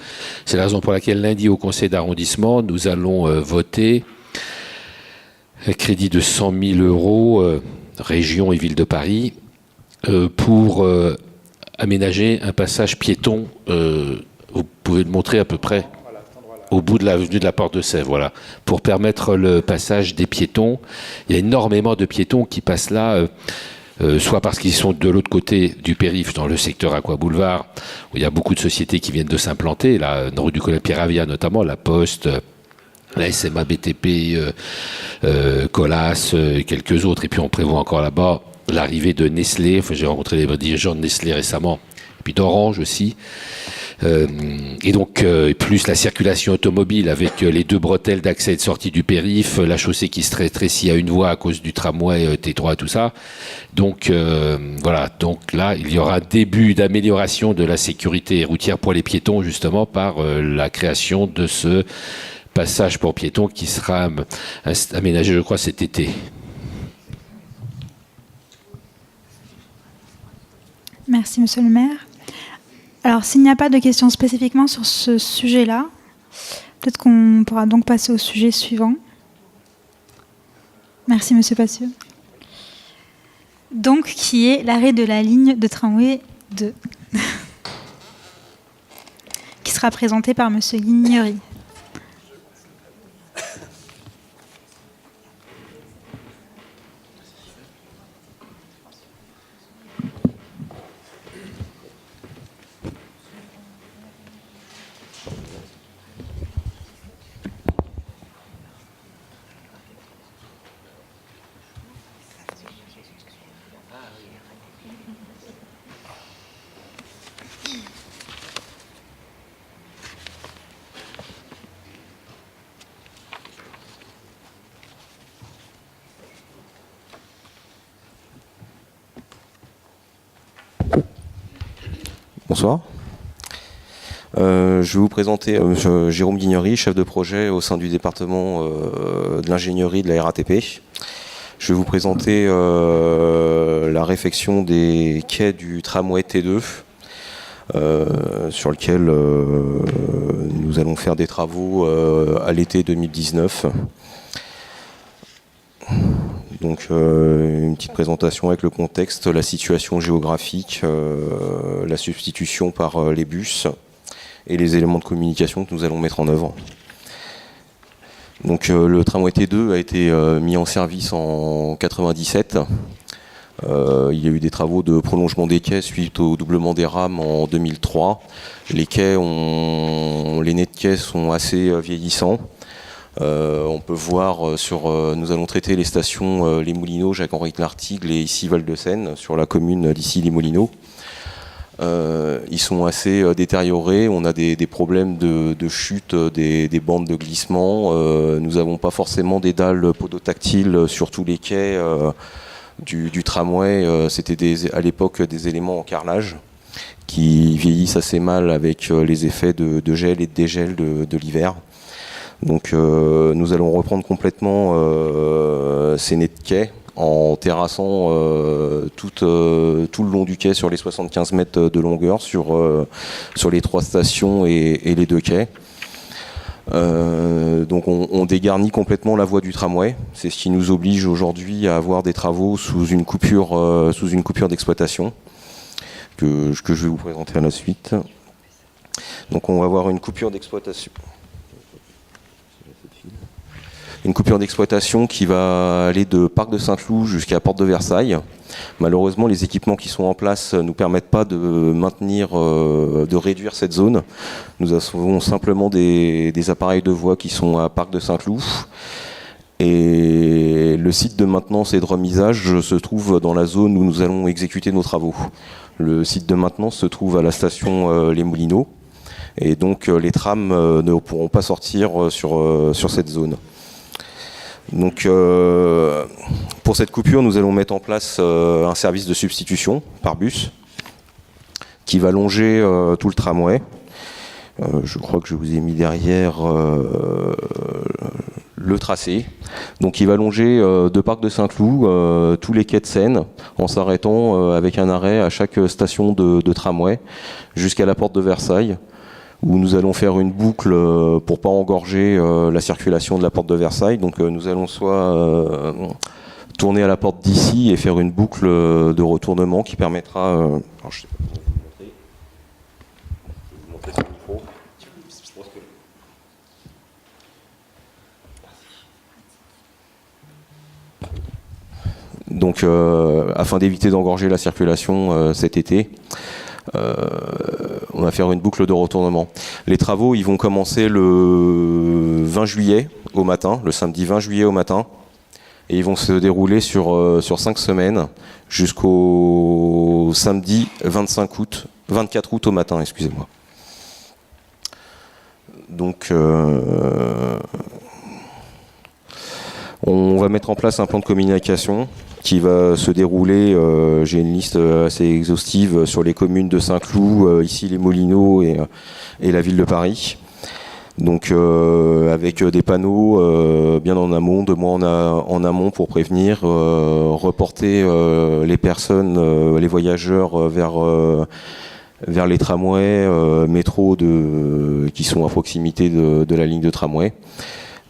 C'est la raison pour laquelle lundi au conseil d'arrondissement, nous allons voter un crédit de 100 000 euros, région et ville de Paris, pour aménager un passage piéton. Vous pouvez le montrer à peu près au bout de l'avenue de la Porte de Sèvres, voilà, pour permettre le passage des piétons. Il y a énormément de piétons qui passent là, soit parce qu'ils sont de l'autre côté du périph', dans le secteur Aqua Boulevard, où il y a beaucoup de sociétés qui viennent de s'implanter, là, rue du Colonel Pierre-Avia notamment, la Poste, la SMA BTP, Colas, quelques autres, et puis on prévoit encore là-bas l'arrivée de Nestlé. Enfin, j'ai rencontré les dirigeants de Nestlé récemment, et puis d'Orange aussi. Et donc, plus la circulation automobile avec les deux bretelles d'accès et de sortie du périph', la chaussée qui se rétrécit à une voie à cause du tramway T3, tout ça. Donc, voilà. Donc là, il y aura un début d'amélioration de la sécurité routière pour les piétons, justement, par la création de ce passage pour piétons qui sera aménagé, je crois, cet été. Merci, monsieur le maire. Alors, s'il n'y a pas de questions spécifiquement sur ce sujet-là, peut-être qu'on pourra donc passer au sujet suivant. Merci, monsieur Passieux. Donc, qui est l'arrêt de la ligne de tramway 2, qui sera présenté par monsieur Guignery. Bonsoir. Je vais vous présenter Jérôme Guignery, chef de projet au sein du département de l'ingénierie de la RATP. Je vais vous présenter la réfection des quais du tramway T2, sur lequel nous allons faire des travaux à l'été 2019. Donc une petite présentation avec le contexte, la situation géographique, la substitution par les bus et les éléments de communication que nous allons mettre en œuvre. Donc le tramway T2 a été mis en service en 1997. Il y a eu des travaux de prolongement des quais suite au doublement des rames en 2003. Les nez de quais sont assez vieillissants. On peut voir nous allons traiter les stations Les Moulineaux, Jacques-Henri Lartigue et ici Val-de-Seine, sur la commune d'ici Les Moulineaux. Ils sont assez détériorés, on a des problèmes de chute, des bandes de glissement. Nous n'avons pas forcément des dalles podotactiles sur tous les quais du tramway. C'était à l'époque des éléments en carrelage qui vieillissent assez mal avec les effets de gel et de dégel de l'hiver. Donc nous allons reprendre complètement ces nez de quai en terrassant tout le long du quai sur les 75 mètres de longueur sur les 3 stations et les 2 quais. Donc on dégarnit complètement la voie du tramway. C'est ce qui nous oblige aujourd'hui à avoir des travaux sous une coupure d'exploitation que je vais vous présenter à la suite. Donc on va avoir une coupure d'exploitation. Une coupure d'exploitation qui va aller de Parc de Saint-Cloud jusqu'à Porte de Versailles. Malheureusement, les équipements qui sont en place ne nous permettent pas de maintenir, de réduire cette zone. Nous avons simplement des appareils de voie qui sont à Parc de Saint-Cloud. Et le site de maintenance et de remisage se trouve dans la zone où nous allons exécuter nos travaux. Le site de maintenance se trouve à la station Les Moulineaux. Et donc les trams ne pourront pas sortir sur cette zone. Donc pour cette coupure, nous allons mettre en place un service de substitution par bus qui va longer tout le tramway. Je crois que je vous ai mis derrière le tracé. Donc il va longer de Parc de Saint-Cloud tous les quais de Seine en s'arrêtant avec un arrêt à chaque station de tramway jusqu'à la porte de Versailles, où nous allons faire une boucle pour pas engorger la circulation de la porte de Versailles. Donc nous allons soit tourner à la porte d'ici et faire une boucle de retournement qui permettra... alors, je sais pas comment vous montrer. Je vais vous montrer sur le micro. Donc afin d'éviter d'engorger la circulation cet été, on va faire une boucle de retournement. Les travaux, ils vont commencer le 20 juillet au matin, le samedi 20 juillet au matin, et ils vont se dérouler sur 5 semaines jusqu'au samedi 24 août au matin, excusez-moi. Donc on va mettre en place un plan de communication qui va se dérouler, j'ai une liste assez exhaustive sur les communes de Saint-Cloud, ici les Moulineaux et la ville de Paris. Donc avec des panneaux bien en amont, 2 mois en amont pour prévenir, reporter les personnes, les voyageurs vers les tramways, métros qui sont à proximité de la ligne de tramway.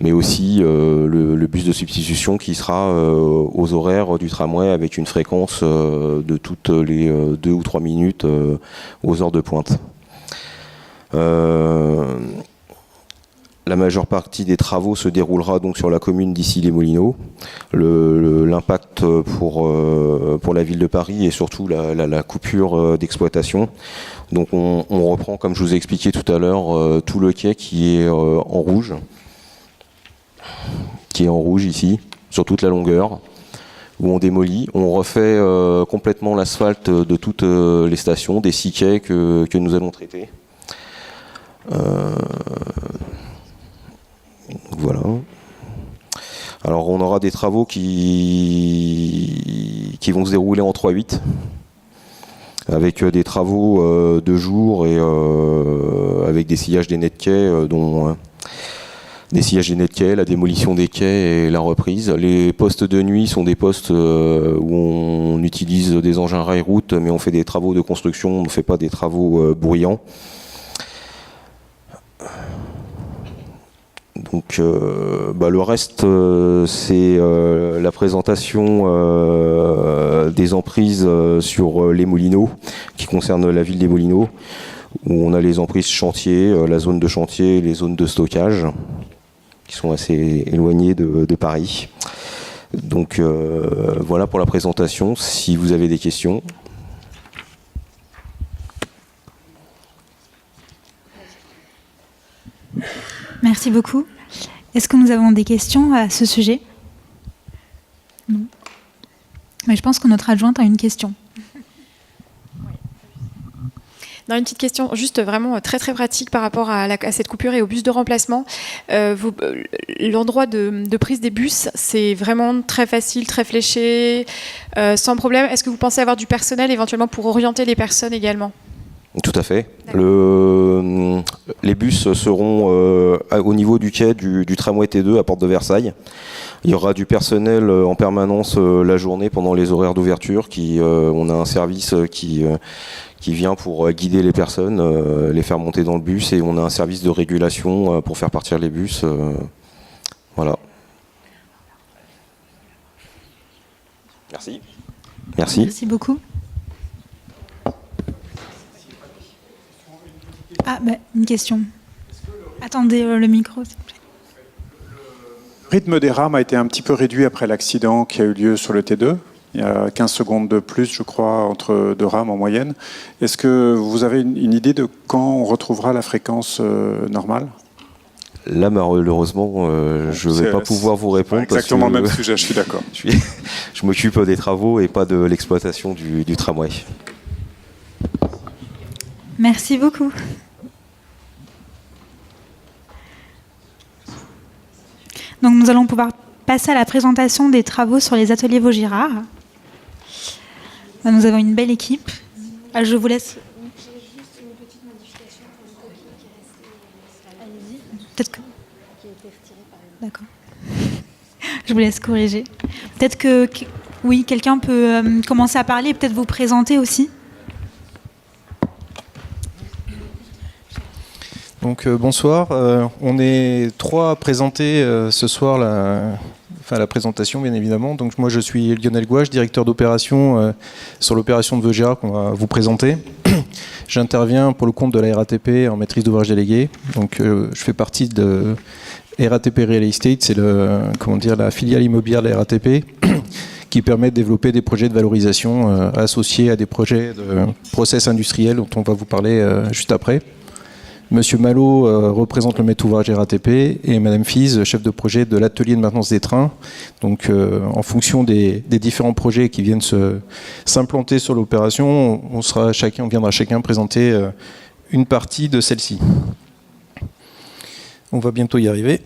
Mais aussi le bus de substitution qui sera aux horaires du tramway avec une fréquence de toutes les 2 ou 3 minutes aux heures de pointe. La majeure partie des travaux se déroulera donc sur la commune d'Issy les Moulineaux. L'impact pour la ville de Paris et surtout la coupure d'exploitation. Donc on reprend, comme je vous ai expliqué tout à l'heure, tout le quai qui est en rouge. Qui est en rouge ici, sur toute la longueur, où on démolit. On refait complètement l'asphalte de toutes les stations, des 6 quais que nous allons traiter. Voilà. Alors on aura des travaux qui vont se dérouler en 3/8, avec des travaux de jour et avec des sillages des nez de quai, dont... des sillages des nez de quai, la démolition des quais et la reprise. Les postes de nuit sont des postes où on utilise des engins rail-route, mais on fait des travaux de construction, on ne fait pas des travaux bruyants. Donc le reste, c'est la présentation des emprises sur les Moulineaux, qui concerne la ville des Moulineaux, où on a les emprises chantier, la zone de chantier et les zones de stockage, qui sont assez éloignés de Paris. Donc voilà pour la présentation, si vous avez des questions. Merci beaucoup. Est-ce que nous avons des questions à ce sujet? Non. Mais je pense que notre adjointe a une question. Non, une petite question, juste vraiment très très pratique par rapport à cette coupure et au bus de remplacement. L'endroit de prise des bus, c'est vraiment très facile, très fléché, sans problème. Est-ce que vous pensez avoir du personnel éventuellement pour orienter les personnes également? Tout à fait. Les bus seront au niveau du quai du tramway T2 à Porte de Versailles. Il y aura du personnel en permanence la journée pendant les horaires d'ouverture. On a un service qui vient pour guider les personnes, les faire monter dans le bus, et on a un service de régulation pour faire partir les bus. Voilà. Merci. Merci. Merci beaucoup. Ah, une question. Attendez le micro, s'il vous plaît. Le rythme des rames a été un petit peu réduit après l'accident qui a eu lieu sur le T2. Il y a 15 secondes de plus, je crois, entre deux rames en moyenne. Est-ce que vous avez une idée de quand on retrouvera la fréquence normale ? Là, malheureusement, je ne vais pas pouvoir vous répondre. Exactement le même sujet, je suis d'accord. Je m'occupe des travaux et pas de l'exploitation du tramway. Merci beaucoup. Donc nous allons pouvoir passer à la présentation des travaux sur les ateliers Vaugirard. Nous avons une belle équipe. Je vous laisse. Peut-être que. D'accord. Je vous laisse corriger. Peut-être que oui, quelqu'un peut commencer à parler et peut-être vous présenter aussi. Donc bonsoir, on est trois à présenter ce soir la présentation bien évidemment. Donc moi je suis Lionel Gouache, directeur d'opération sur l'opération de Vaugirard qu'on va vous présenter. J'interviens pour le compte de la RATP en maîtrise d'ouvrage déléguée. Donc je fais partie de RATP Real Estate, c'est la filiale immobilière de la RATP qui permet de développer des projets de valorisation associés à des projets de process industriels dont on va vous parler juste après. Monsieur Malo représente le maître ouvrage RATP et Madame Fize, chef de projet de l'atelier de maintenance des trains. Donc en fonction des différents projets qui viennent s'implanter sur l'opération, on viendra chacun présenter une partie de celle-ci. On va bientôt y arriver.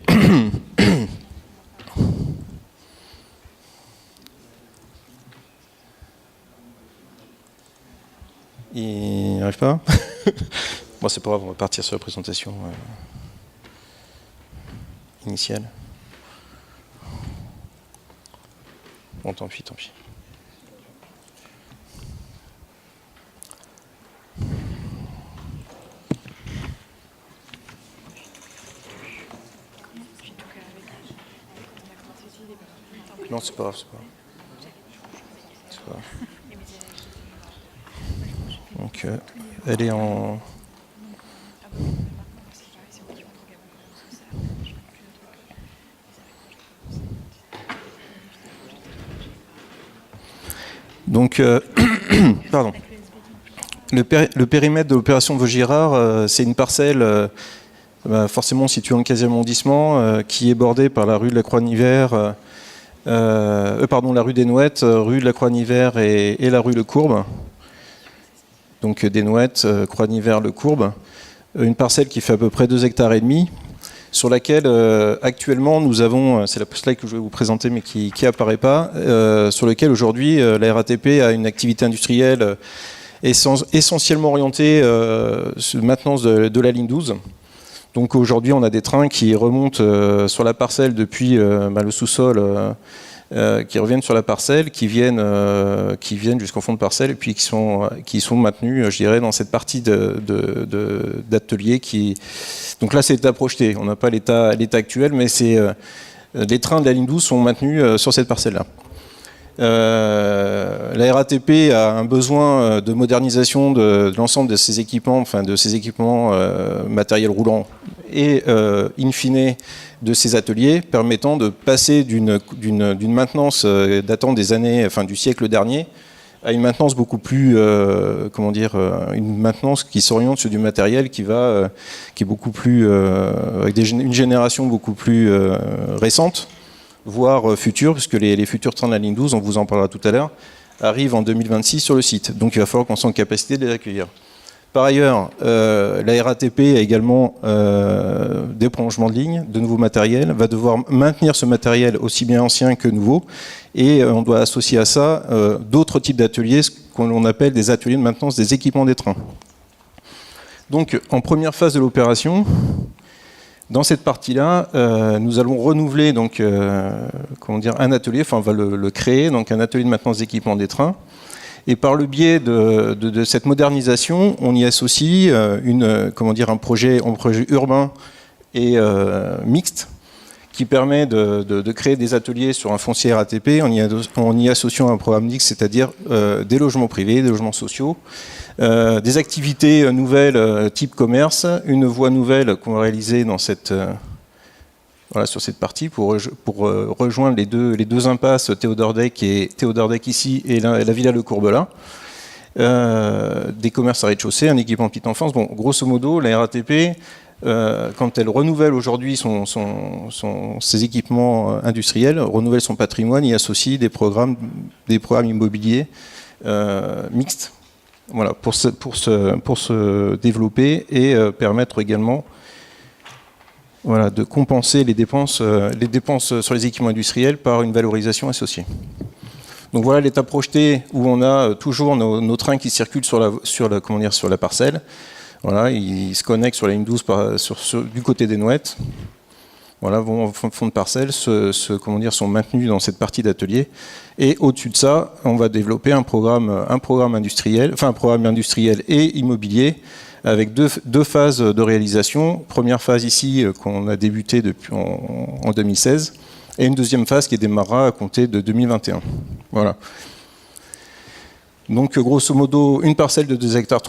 Il n'y arrive pas. Bon, c'est pas grave, on va partir sur la présentation initiale. Bon, tant pis, tant pis. Non, c'est pas grave, c'est pas grave. C'est pas grave. Donc, elle est en... Donc, pardon. Le périmètre de l'opération Vaugirard, c'est une parcelle forcément située dans le 15e arrondissement, qui est bordée par la rue de la Croix-Nivert, la rue des Nouettes, rue de la Croix-Nivert et la rue Le Courbe. Donc des Nouettes, Croix-Nivert, Le Courbe. Une parcelle qui fait à peu près 2,5 hectares, sur laquelle actuellement nous avons, c'est la slide que je vais vous présenter mais qui apparaît pas, sur lequel aujourd'hui la RATP a une activité industrielle essentiellement orientée sur la maintenance de la ligne 12. Donc aujourd'hui on a des trains qui remontent sur la parcelle depuis le sous-sol, qui reviennent sur la parcelle, qui viennent jusqu'au fond de parcelle et puis qui sont maintenus, je dirais, dans cette partie d'atelier qui... Donc là, c'est l'état projeté. On n'a pas l'état actuel, mais les trains de la ligne 12 sont maintenus sur cette parcelle-là. La RATP a un besoin de modernisation de l'ensemble de ses équipements, matériels roulants et, in fine, de ces ateliers, permettant de passer d'une maintenance datant des années, du siècle dernier, à une maintenance beaucoup plus, une maintenance qui s'oriente sur du matériel qui est beaucoup plus, avec une génération beaucoup plus récente, voire future, puisque les futurs trains de la ligne 12, on vous en parlera tout à l'heure, arrivent en 2026 sur le site. Donc il va falloir qu'on soit en capacité de les accueillir. Par ailleurs, la RATP a également des prolongements de lignes, de nouveaux matériels, va devoir maintenir ce matériel aussi bien ancien que nouveau, et on doit associer à ça d'autres types d'ateliers, ce qu'on appelle des ateliers de maintenance des équipements des trains. Donc, en première phase de l'opération, dans cette partie-là, nous allons renouveler donc, un atelier, enfin on va le créer, donc un atelier de maintenance d'équipement des trains. Et par le biais de cette modernisation, on y associe un projet urbain et mixte qui permet de créer des ateliers sur un foncier RATP en y associant un programme mixte, c'est-à-dire des logements privés, des logements sociaux, des activités nouvelles type commerce, une voie nouvelle qu'on va réaliser dans sur cette partie pour rejoindre les deux impasses Théodore Deck ici et la Villa Le Courbelat. Des commerces à rez-de-chaussée, un équipement petite enfance. Bon, grosso modo, la RATP, quand elle renouvelle aujourd'hui ses équipements industriels, renouvelle son patrimoine, y associe des programmes immobiliers mixtes. Voilà, pour se développer et permettre également de compenser les dépenses sur les équipements industriels par une valorisation associée. Donc voilà l'état projeté où on a toujours nos trains qui circulent sur la parcelle. Voilà, ils se connectent sur la ligne 12 du côté des Nouettes. Voilà, vont en fond de parcelle, sont maintenus dans cette partie d'atelier. Et au-dessus de ça, on va développer un programme industriel et immobilier avec deux phases de réalisation. Première phase ici qu'on a débuté depuis en 2016 et une deuxième phase qui démarrera à compter de 2021. Voilà. Donc grosso modo une parcelle de 2,3 hectares.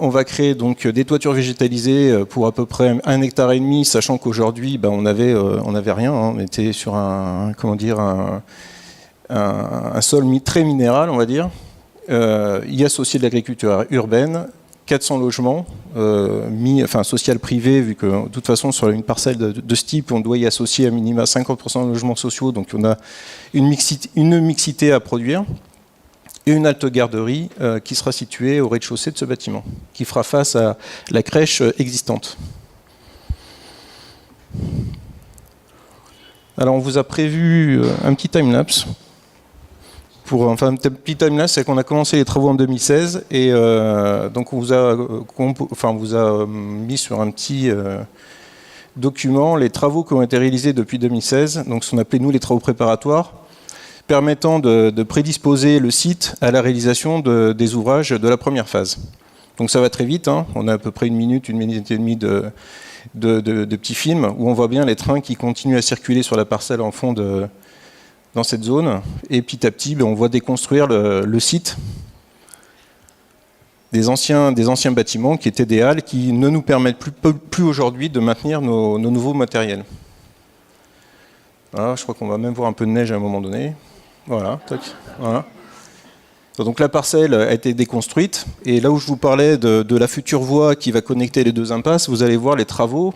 On va créer donc des toitures végétalisées pour à peu près 1,5 hectare, sachant qu'aujourd'hui on avait rien. On était sur un sol très minéral, on va dire. Y associer de l'agriculture urbaine, 400 logements, social privé, vu que de toute façon sur une parcelle de ce type, on doit y associer à minima 50% de logements sociaux, donc on a une mixité à produire. Et une halte garderie qui sera située au rez-de-chaussée de ce bâtiment, qui fera face à la crèche existante. Alors on vous a prévu un petit time-lapse. Un petit time-lapse, c'est qu'on a commencé les travaux en 2016 et donc on vous a mis sur un petit document les travaux qui ont été réalisés depuis 2016, donc ce qu'on appelait nous les travaux préparatoires, permettant de prédisposer le site à la réalisation des ouvrages de la première phase. Donc ça va très vite, hein. On a à peu près une minute et demie de petits films où on voit bien les trains qui continuent à circuler sur la parcelle en fond dans cette zone. Et petit à petit, on voit déconstruire le site des anciens bâtiments qui étaient des halles qui ne nous permettent plus aujourd'hui de maintenir nos nouveaux matériels. Voilà, je crois qu'on va même voir un peu de neige à un moment donné. Voilà, tac, voilà. Donc la parcelle a été déconstruite et là où je vous parlais de la future voie qui va connecter les deux impasses, vous allez voir des travaux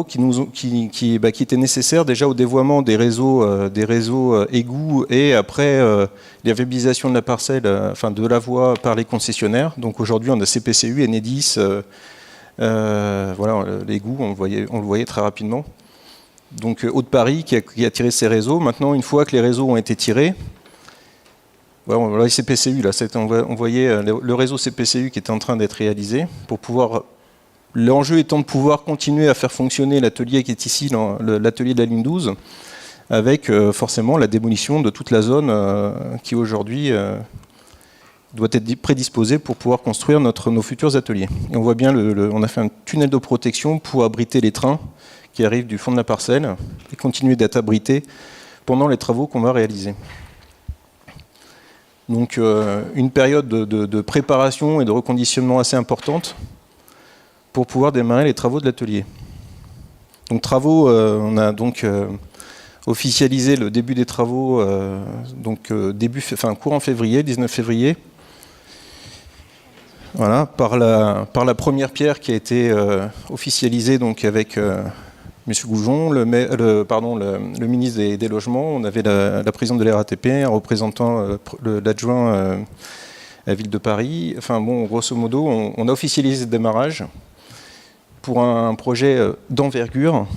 qui étaient nécessaires déjà au dévoiement des réseaux égouts et après la viabilisation de la parcelle, de la voie par les concessionnaires. Donc aujourd'hui on a CPCU, Enedis, l'égout, on le voyait très rapidement. Donc Haute-Paris qui a tiré ces réseaux. Maintenant, une fois que les réseaux ont été tirés, on voit les CPCU, là, on voyait le réseau CPCU qui était en train d'être réalisé pour pouvoir. L'enjeu étant de pouvoir continuer à faire fonctionner l'atelier qui est ici, l'atelier de la ligne 12, avec forcément la démolition de toute la zone qui aujourd'hui doit être prédisposée pour pouvoir construire nos futurs ateliers. Et on voit bien, on a fait un tunnel de protection pour abriter les trains qui arrivent du fond de la parcelle et continuer d'être abrités pendant les travaux qu'on va réaliser. Donc une période de préparation et de reconditionnement assez importante pour pouvoir démarrer les travaux de l'atelier. Donc travaux, on a donc officialisé le début des travaux courant février, 19 février. Voilà, par la première pierre qui a été officialisée donc avec M. Goujon, le ministre des Logements, on avait la présidente de la RATP, un représentant, l'adjoint à la ville de Paris. Enfin bon, grosso modo, on a officialisé le démarrage pour un projet d'envergure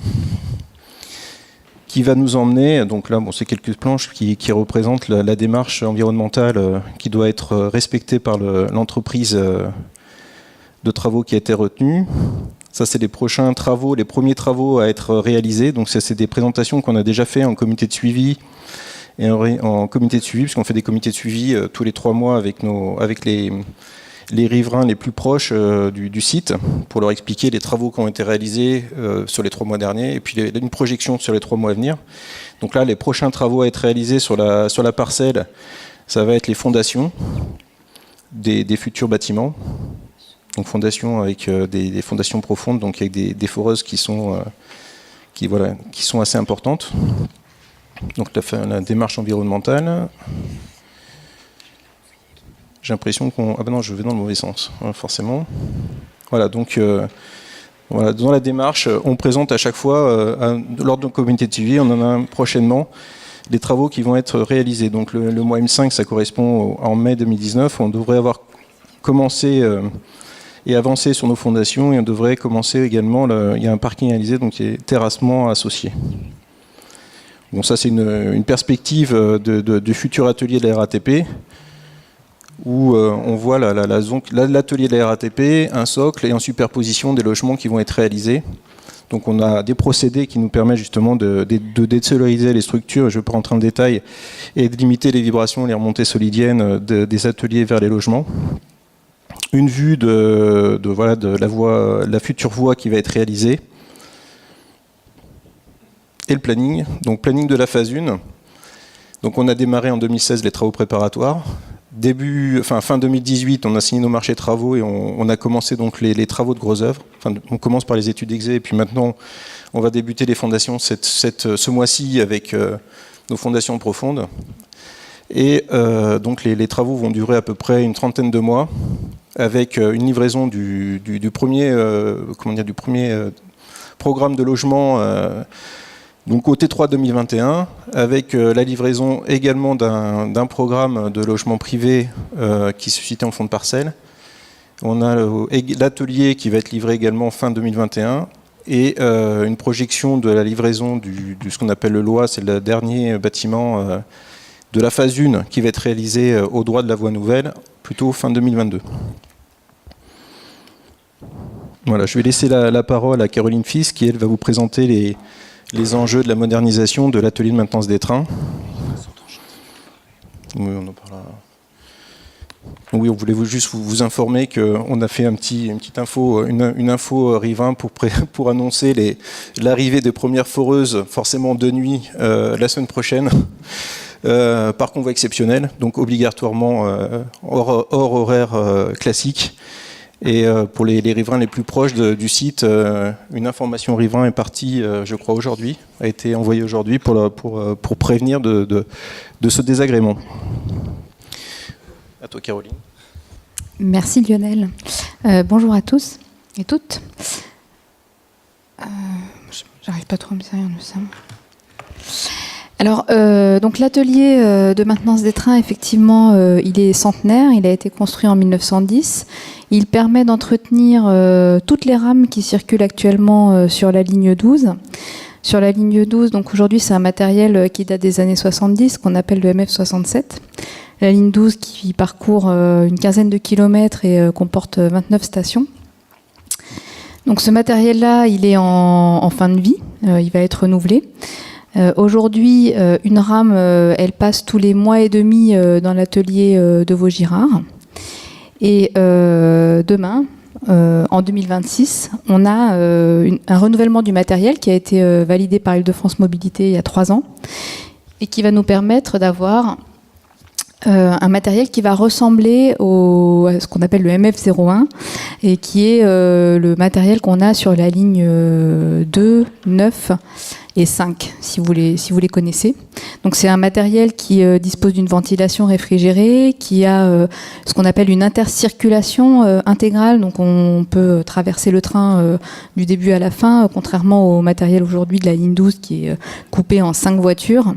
qui va nous emmener, donc là, c'est quelques planches qui représentent la démarche environnementale qui doit être respectée par l'entreprise de travaux qui a été retenu. Ça, c'est les prochains travaux, les premiers travaux à être réalisés. Donc, ça, c'est des présentations qu'on a déjà fait en comité de suivi et en comité de suivi, puisqu'on fait des comités de suivi tous les 3 mois avec les riverains les plus proches du site pour leur expliquer les travaux qui ont été réalisés sur les 3 mois derniers et puis une projection sur les 3 mois à venir. Donc là, les prochains travaux à être réalisés sur la parcelle, ça va être les fondations des futurs bâtiments. Donc fondations avec des fondations profondes, donc avec des foreuses qui sont assez importantes. Donc la démarche environnementale. J'ai l'impression qu'on... Ah ben non, je vais dans le mauvais sens, forcément. Voilà, donc dans la démarche, on présente à chaque fois, lors de nos comités de suivi, on en a un prochainement, les travaux qui vont être réalisés. Donc le mois M5, ça correspond en mai 2019. On devrait avoir commencé et avancé sur nos fondations et on devrait commencer également, il y a un parking réalisé, donc il y a terrassement associé. Bon, ça c'est une perspective du futur atelier de la RATP, où on voit l'atelier de la RATP, un socle et en superposition des logements qui vont être réalisés. Donc on a des procédés qui nous permettent justement de désolariser les structures, je ne vais pas rentrer en détail, et de limiter les vibrations et les remontées solidiennes des ateliers vers les logements. Une vue de la future voie qui va être réalisée. Et le planning, donc planning de la phase 1. Donc on a démarré en 2016 les travaux préparatoires. Fin 2018, on a signé nos marchés de travaux et on a commencé donc les travaux de grosses œuvres. Enfin, on commence par les études exé et puis maintenant on va débuter les fondations ce mois-ci avec nos fondations profondes. Et donc les travaux vont durer à peu près une trentaine de mois avec une livraison du premier programme de logement donc au T3 2021, avec la livraison également d'un programme de logement privé qui se situe en fond de parcelle. On a l'atelier qui va être livré également fin 2021 et une projection de la livraison de ce qu'on appelle le LOA, c'est le dernier bâtiment de la phase 1 qui va être réalisé au droit de la voie nouvelle, plutôt fin 2022. Voilà, je vais laisser la parole à Caroline Fils qui, elle, va vous présenter les enjeux de la modernisation de l'atelier de maintenance des trains. Oui, on en parlera. Oui, on voulait juste vous informer qu'on a fait une petite info, une info riverain pour annoncer l'arrivée des premières foreuses, forcément de nuit, la semaine prochaine, par convoi exceptionnel, donc obligatoirement hors horaire classique. Et pour les riverains les plus proches du site, une information riverain est partie, je crois aujourd'hui, a été envoyée aujourd'hui pour prévenir de ce désagrément. À toi, Caroline. Merci Lionel. Bonjour à tous et toutes. J'arrive pas trop à me servir de ça. Alors, donc l'atelier de maintenance des trains, effectivement, il est centenaire. Il a été construit en 1910. Il permet d'entretenir toutes les rames qui circulent actuellement sur la ligne 12. Sur la ligne 12, donc aujourd'hui, c'est un matériel qui date des années 70, qu'on appelle le MF67. La ligne 12 qui parcourt une quinzaine de kilomètres et comporte 29 stations. Donc ce matériel-là, il est en fin de vie. Il va être renouvelé. Aujourd'hui, une rame, elle passe tous les mois et demi dans l'atelier de Vaugirard. Et demain, en 2026, on a un renouvellement du matériel qui a été validé par Île-de-France Mobilité il y a 3 ans et qui va nous permettre d'avoir un matériel qui va ressembler à ce qu'on appelle le MF01 et qui est le matériel qu'on a sur la ligne 2, 9 et 5, si vous les connaissez. Donc c'est un matériel qui dispose d'une ventilation réfrigérée, qui a ce qu'on appelle une intercirculation intégrale, donc on peut traverser le train du début à la fin, contrairement au matériel aujourd'hui de la ligne 12 qui est coupé en 5 voitures.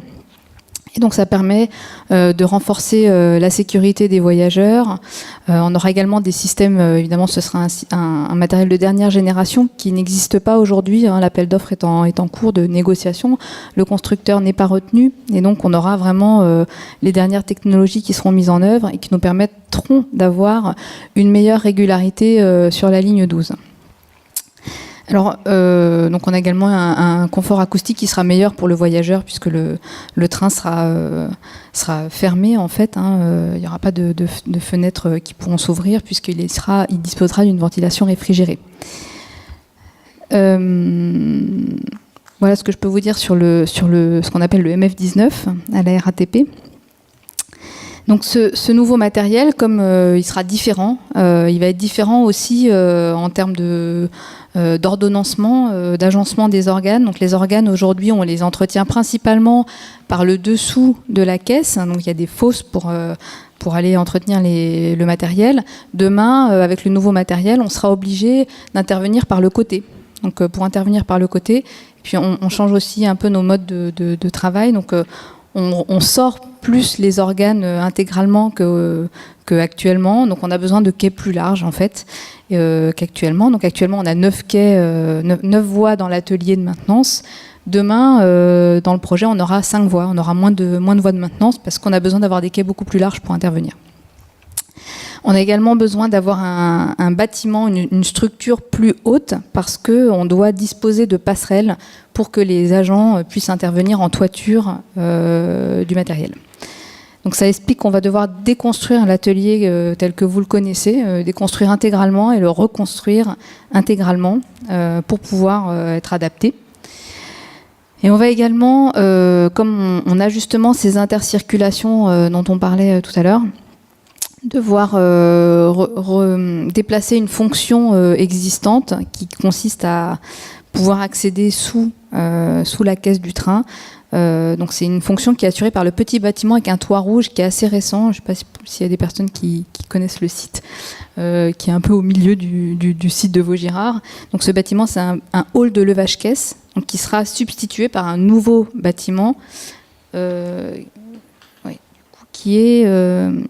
Et donc ça permet de renforcer la sécurité des voyageurs. On aura également des systèmes, évidemment ce sera un matériel de dernière génération qui n'existe pas aujourd'hui. L'appel d'offres est en cours de négociation. Le constructeur n'est pas retenu et donc on aura vraiment les dernières technologies qui seront mises en œuvre et qui nous permettront d'avoir une meilleure régularité sur la ligne 12. Alors, donc on a également un confort acoustique qui sera meilleur pour le voyageur puisque le train sera fermé en fait. Il n'y aura pas de fenêtres qui pourront s'ouvrir puisqu'il disposera d'une ventilation réfrigérée. Voilà ce que je peux vous dire sur ce qu'on appelle le MF19 à la RATP. Donc ce nouveau matériel, comme il sera différent, il va être différent aussi en termes d'ordonnancement, d'agencement des organes. Donc les organes aujourd'hui, on les entretient principalement par le dessous de la caisse. Donc il y a des fosses pour aller entretenir le matériel. Demain, avec le nouveau matériel, on sera obligé d'intervenir par le côté. Donc pour intervenir par le côté, et puis on change aussi un peu nos modes de travail. Donc on sort plus les organes intégralement qu'actuellement. Donc on a besoin de quais plus larges en fait qu'actuellement. Donc actuellement on a 9 voies dans l'atelier de maintenance. Demain, dans le projet, on aura 5 voies. On aura moins de voies de maintenance parce qu'on a besoin d'avoir des quais beaucoup plus larges pour intervenir. On a également besoin d'avoir un bâtiment, une structure plus haute parce qu'on doit disposer de passerelles pour que les agents puissent intervenir en toiture du matériel. Donc ça explique qu'on va devoir déconstruire l'atelier tel que vous le connaissez, déconstruire intégralement et le reconstruire intégralement pour pouvoir être adapté. Et on va également, comme on a justement ces intercirculations dont on parlait tout à l'heure, devoir déplacer une fonction existante qui consiste à pouvoir accéder sous la caisse du train. Donc c'est une fonction qui est assurée par le petit bâtiment avec un toit rouge qui est assez récent. Je ne sais pas s'il y a des personnes qui connaissent le site, qui est un peu au milieu du site de Vaugirard. Donc ce bâtiment, c'est un hall de levage-caisse qui sera substitué par un nouveau bâtiment qui est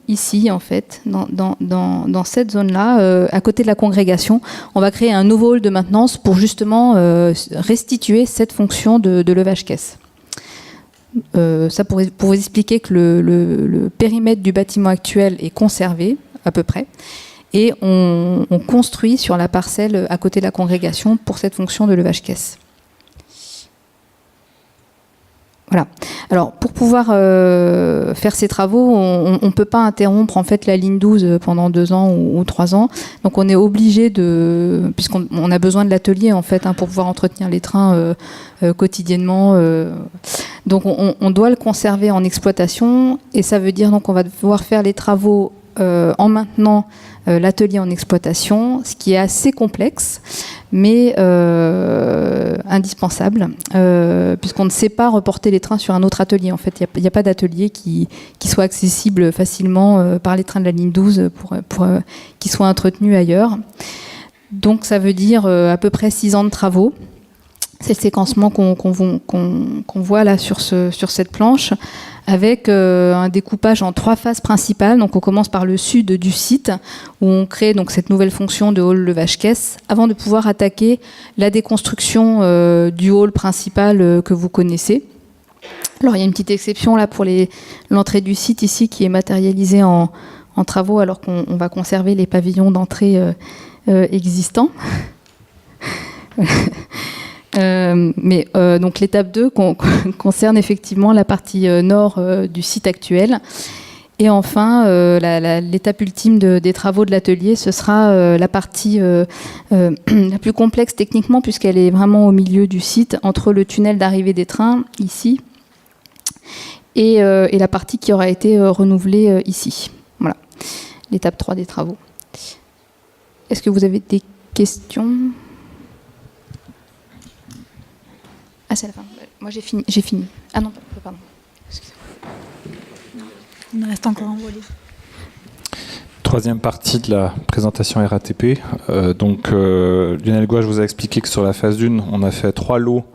ici, en fait, dans cette zone-là, à côté de la congrégation. On va créer un nouveau hall de maintenance pour justement restituer cette fonction de levage-caisse. Ça pour vous expliquer que le périmètre du bâtiment actuel est conservé, à peu près, et on construit sur la parcelle à côté de la congrégation pour cette fonction de levage-caisse. Voilà. Alors, pour pouvoir faire ces travaux, on ne peut pas interrompre en fait la ligne 12 pendant 2 ans ou 3 ans. Donc, on est obligé puisqu'on a besoin de l'atelier en fait pour pouvoir entretenir les trains quotidiennement. Donc, on doit le conserver en exploitation et ça veut dire donc qu'on va devoir faire les travaux en maintenant l'atelier en exploitation, ce qui est assez complexe, mais indispensable, puisqu'on ne sait pas reporter les trains sur un autre atelier. En fait, il n'y a pas d'atelier qui soit accessible facilement par les trains de la ligne 12 pour qu'ils soient entretenus ailleurs. Donc ça veut dire à peu près 6 ans de travaux. C'est le séquencement qu'on voit là sur cette planche, avec un découpage en 3 phases principales. Donc on commence par le sud du site, où on crée donc cette nouvelle fonction de hall levage-caisse, avant de pouvoir attaquer la déconstruction du hall principal que vous connaissez. Alors il y a une petite exception là pour l'entrée du site ici, qui est matérialisée en travaux, alors qu'on va conserver les pavillons d'entrée existants. Donc l'étape 2 concerne effectivement la partie nord du site actuel. Et enfin, l'étape ultime des travaux de l'atelier, ce sera la partie la plus complexe techniquement, puisqu'elle est vraiment au milieu du site, entre le tunnel d'arrivée des trains, ici, et la partie qui aura été renouvelée ici. Voilà, l'étape 3 des travaux. Est-ce que vous avez des questions ? Ah, c'est la fin. Moi, j'ai fini. Ah non, pardon. Excusez-moi. Il reste encore un volet. troisième partie de la présentation RATP. Lionel Gouache vous a expliqué que sur la phase 1, on a fait 3 lots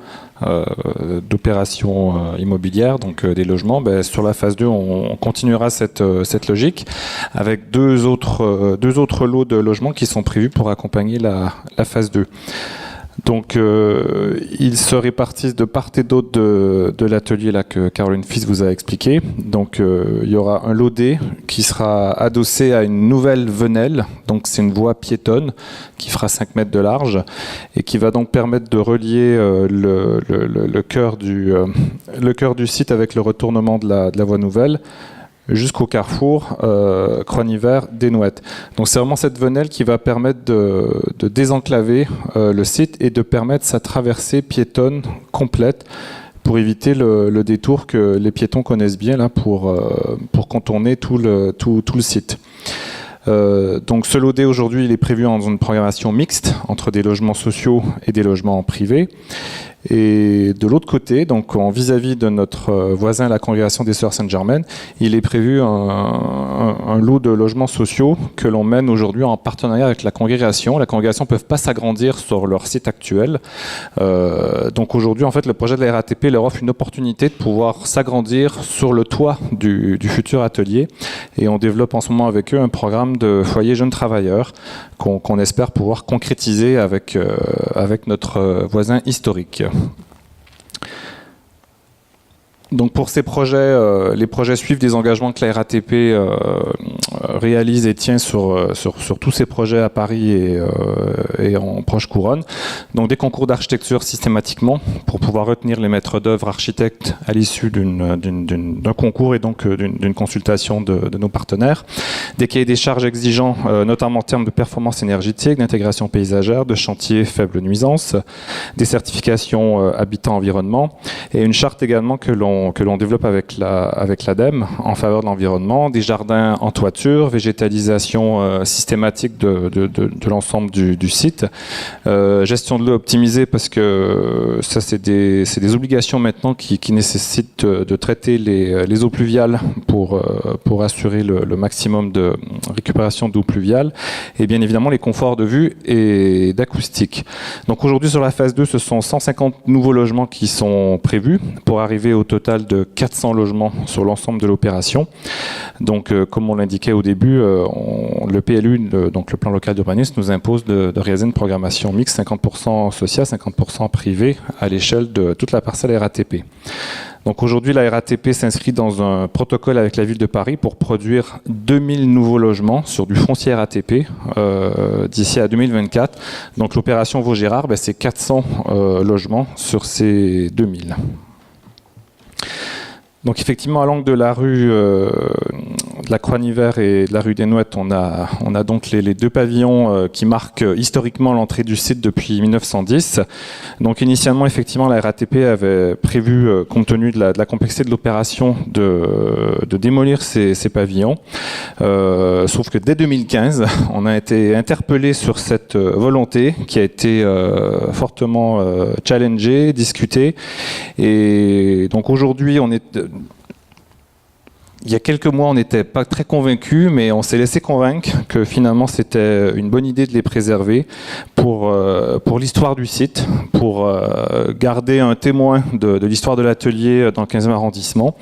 d'opérations immobilières, donc des logements. Sur la phase 2, on continuera cette logique avec deux autres lots de logements qui sont prévus pour accompagner la phase 2. Donc, ils se répartissent de part et d'autre de l'atelier là que Caroline Fils vous a expliqué. Donc, il y aura un lot D qui sera adossé à une nouvelle venelle. Donc, c'est une voie piétonne qui fera 5 mètres de large et qui va donc permettre de relier le cœur du site avec le retournement de la voie nouvelle jusqu'au carrefour Croix-Hiver-Desnouettes. Donc c'est vraiment cette venelle qui va permettre de désenclaver le site et de permettre sa traversée piétonne complète pour éviter le détour que les piétons connaissent bien là pour contourner tout le site. Donc ce lot D aujourd'hui il est prévu dans une programmation mixte entre des logements sociaux et des logements privés. Et de l'autre côté, donc en vis-à-vis de notre voisin, la congrégation des Sœurs Saint-Germain, il est prévu un lot de logements sociaux que l'on mène aujourd'hui en partenariat avec la congrégation. La congrégation ne peut pas s'agrandir sur leur site actuel. Donc aujourd'hui, en fait, le projet de la RATP leur offre une opportunité de pouvoir s'agrandir sur le toit du futur atelier. Et on développe en ce moment avec eux un programme de foyer jeunes travailleurs qu'on espère pouvoir concrétiser avec notre voisin historique. Donc pour ces projets, les projets suivent des engagements que la RATP réalise et tient sur tous ces projets à Paris et en proche couronne. Donc des concours d'architecture systématiquement pour pouvoir retenir les maîtres d'œuvre architectes à l'issue d'un concours et donc d'une consultation de nos partenaires. Des cahiers des charges exigeants, notamment en termes de performance énergétique, d'intégration paysagère, de chantier faible nuisance, des certifications habitat-environnement et une charte également que l'on développe avec l'ADEME en faveur de l'environnement, des jardins en toiture, végétalisation systématique de l'ensemble du site, gestion de l'eau optimisée parce que ça c'est des obligations maintenant qui nécessitent de traiter les eaux pluviales pour assurer le maximum de récupération d'eau pluviale et bien évidemment les conforts de vue et d'acoustique. Donc aujourd'hui sur la phase 2, ce sont 150 nouveaux logements qui sont prévus pour arriver au total de 400 logements sur l'ensemble de l'opération. Donc, comme on l'indiquait au début, le PLU, donc le plan local d'urbanisme, nous impose de réaliser une programmation mixte 50% social, 50% privé à l'échelle de toute la parcelle RATP. Donc aujourd'hui, la RATP s'inscrit dans un protocole avec la ville de Paris pour produire 2000 nouveaux logements sur du foncier RATP d'ici à 2024. Donc l'opération Vaugirard, c'est 400 logements sur ces 2000. Donc effectivement, à l'angle de la rue de la Croix-Hiver et de la rue Desnouettes, on a donc les deux pavillons qui marquent historiquement l'entrée du site depuis 1910. Donc initialement, effectivement, la RATP avait prévu, compte tenu de la complexité de l'opération, de démolir ces pavillons. Sauf que dès 2015, on a été interpellé sur cette volonté qui a été fortement challengée, discutée. Et donc aujourd'hui, il y a quelques mois, on n'était pas très convaincus, mais on s'est laissé convaincre que finalement c'était une bonne idée de les préserver pour l'histoire du site, pour garder un témoin de l'histoire de l'atelier dans le 15e arrondissement.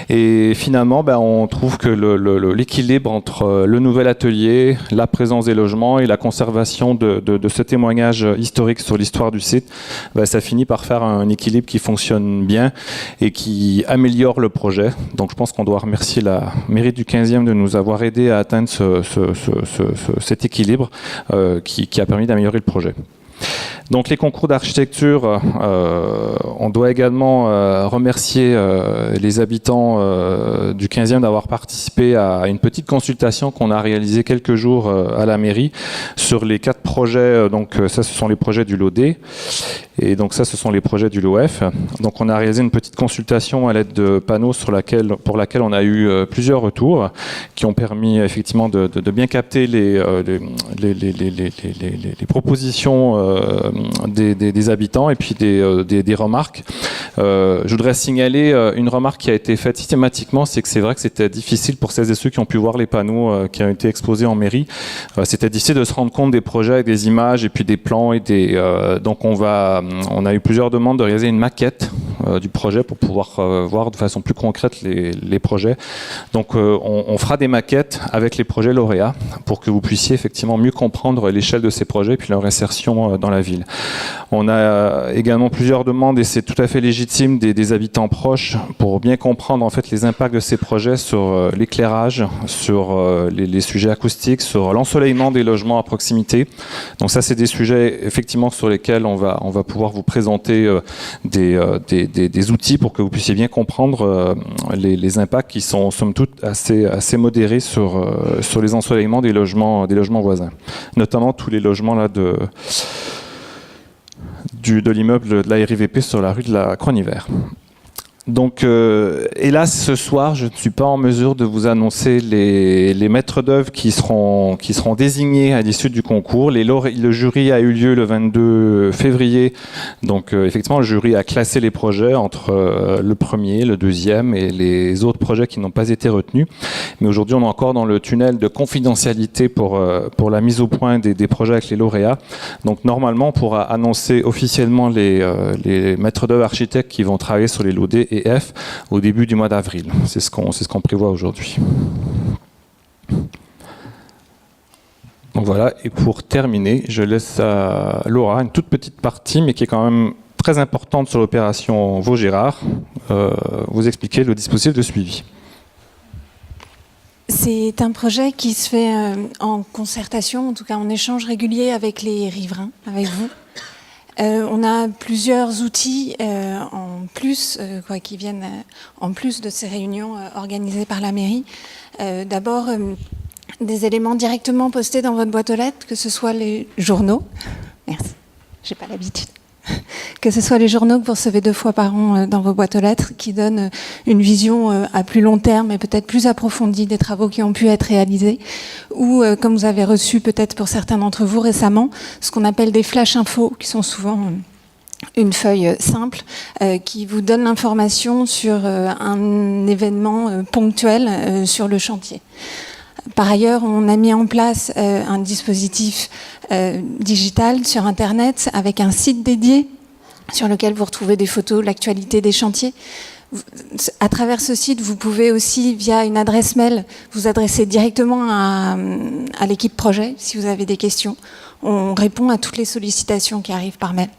Et finalement, on trouve que l'équilibre entre le nouvel atelier, la présence des logements et la conservation de ce témoignage historique sur l'histoire du site, ça finit par faire un équilibre qui fonctionne bien et qui améliore le projet. Donc je pense qu'on doit remercier la mairie du 15e de nous avoir aidé à atteindre cet équilibre qui a permis d'améliorer le projet. Donc les concours d'architecture, on doit également remercier les habitants du 15e d'avoir participé à une petite consultation qu'on a réalisée quelques jours à la mairie sur les 4 projets. Donc ça, ce sont les projets du lot D. Et donc ça, ce sont les projets du LOF. Donc on a réalisé une petite consultation à l'aide de panneaux pour laquelle on a eu plusieurs retours qui ont permis effectivement de bien capter les propositions des habitants et puis des remarques. Je voudrais signaler une remarque qui a été faite systématiquement, c'est que c'est vrai que c'était difficile pour celles et ceux qui ont pu voir les panneaux qui ont été exposés en mairie. C'était difficile de se rendre compte des projets avec des images et puis des plans et donc on a eu plusieurs demandes de réaliser une maquette du projet pour pouvoir voir de façon plus concrète les projets. Donc on fera des maquettes avec les projets lauréats pour que vous puissiez effectivement mieux comprendre l'échelle de ces projets et puis leur insertion dans la ville. On a également plusieurs demandes et c'est tout à fait légitime des habitants proches pour bien comprendre en fait les impacts de ces projets sur l'éclairage, sur les sujets acoustiques, sur l'ensoleillement des logements à proximité. Donc ça c'est des sujets effectivement sur lesquels on va pouvoir vous présenter des outils pour que vous puissiez bien comprendre les impacts qui sont somme toute assez modérés sur les ensoleillements des logements voisins, notamment tous les logements là de l'immeuble de la RIVP sur la rue de la Croix-Hiver. Donc, hélas, ce soir, je ne suis pas en mesure de vous annoncer les maîtres d'œuvre qui seront désignés à l'issue du concours. Le jury a eu lieu le 22 février. Donc, effectivement, le jury a classé les projets entre le premier, le deuxième et les autres projets qui n'ont pas été retenus. Mais aujourd'hui, on est encore dans le tunnel de confidentialité pour la mise au point des projets avec les lauréats. Donc, normalement, on pourra annoncer officiellement les maîtres d'œuvre architectes qui vont travailler sur les lots D et F au début du mois d'avril. C'est ce qu'on prévoit aujourd'hui. Donc voilà, et pour terminer, je laisse à Laura une toute petite partie, mais qui est quand même très importante sur l'opération Vaugirard, vous expliquer le dispositif de suivi. C'est un projet qui se fait en concertation, en tout cas en échange régulier avec les riverains, avec vous. On a plusieurs outils en plus, qui viennent en plus de ces réunions organisées par la mairie. D'abord, des éléments directement postés dans votre boîte aux lettres, que ce soit les journaux. Merci, j'ai pas l'habitude. Que ce soit les journaux que vous recevez 2 fois par an dans vos boîtes aux lettres, qui donnent une vision à plus long terme et peut-être plus approfondie des travaux qui ont pu être réalisés, ou comme vous avez reçu peut-être pour certains d'entre vous récemment, ce qu'on appelle des flash infos, qui sont souvent une feuille simple qui vous donne l'information sur un événement ponctuel sur le chantier. Par ailleurs, on a mis en place un dispositif digital sur Internet avec un site dédié sur lequel vous retrouvez des photos, l'actualité des chantiers. À travers ce site, vous pouvez aussi, via une adresse mail, vous adresser directement à l'équipe projet si vous avez des questions. On répond à toutes les sollicitations qui arrivent par mail.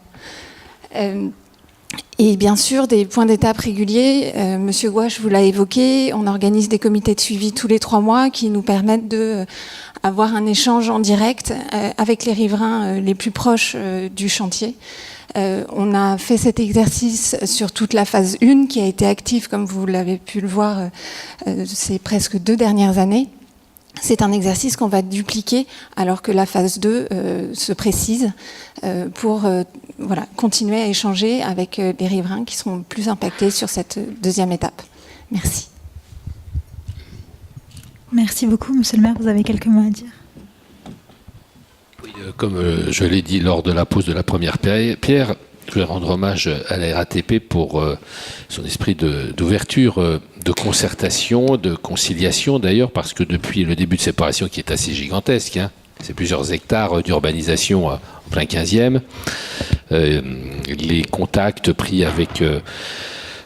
Et bien sûr, des points d'étape réguliers. Monsieur Gouache vous l'a évoqué, on organise des comités de suivi tous les 3 mois qui nous permettent d'avoir un échange en direct avec les riverains les plus proches du chantier. On a fait cet exercice sur toute la phase 1 qui a été active, comme vous l'avez pu le voir, ces presque 2 dernières années. C'est un exercice qu'on va dupliquer alors que la phase 2 se précise pour continuer à échanger avec les riverains qui seront plus impactés sur cette 2e étape. Merci. Merci beaucoup, Monsieur le maire. Vous avez quelques mots à dire? Oui, comme je l'ai dit lors de la pose de la première pierre, je voulais rendre hommage à la RATP pour son esprit d'ouverture, de concertation, de conciliation d'ailleurs, parce que depuis le début de séparation qui est assez gigantesque, c'est plusieurs hectares d'urbanisation en plein 15e, les contacts pris avec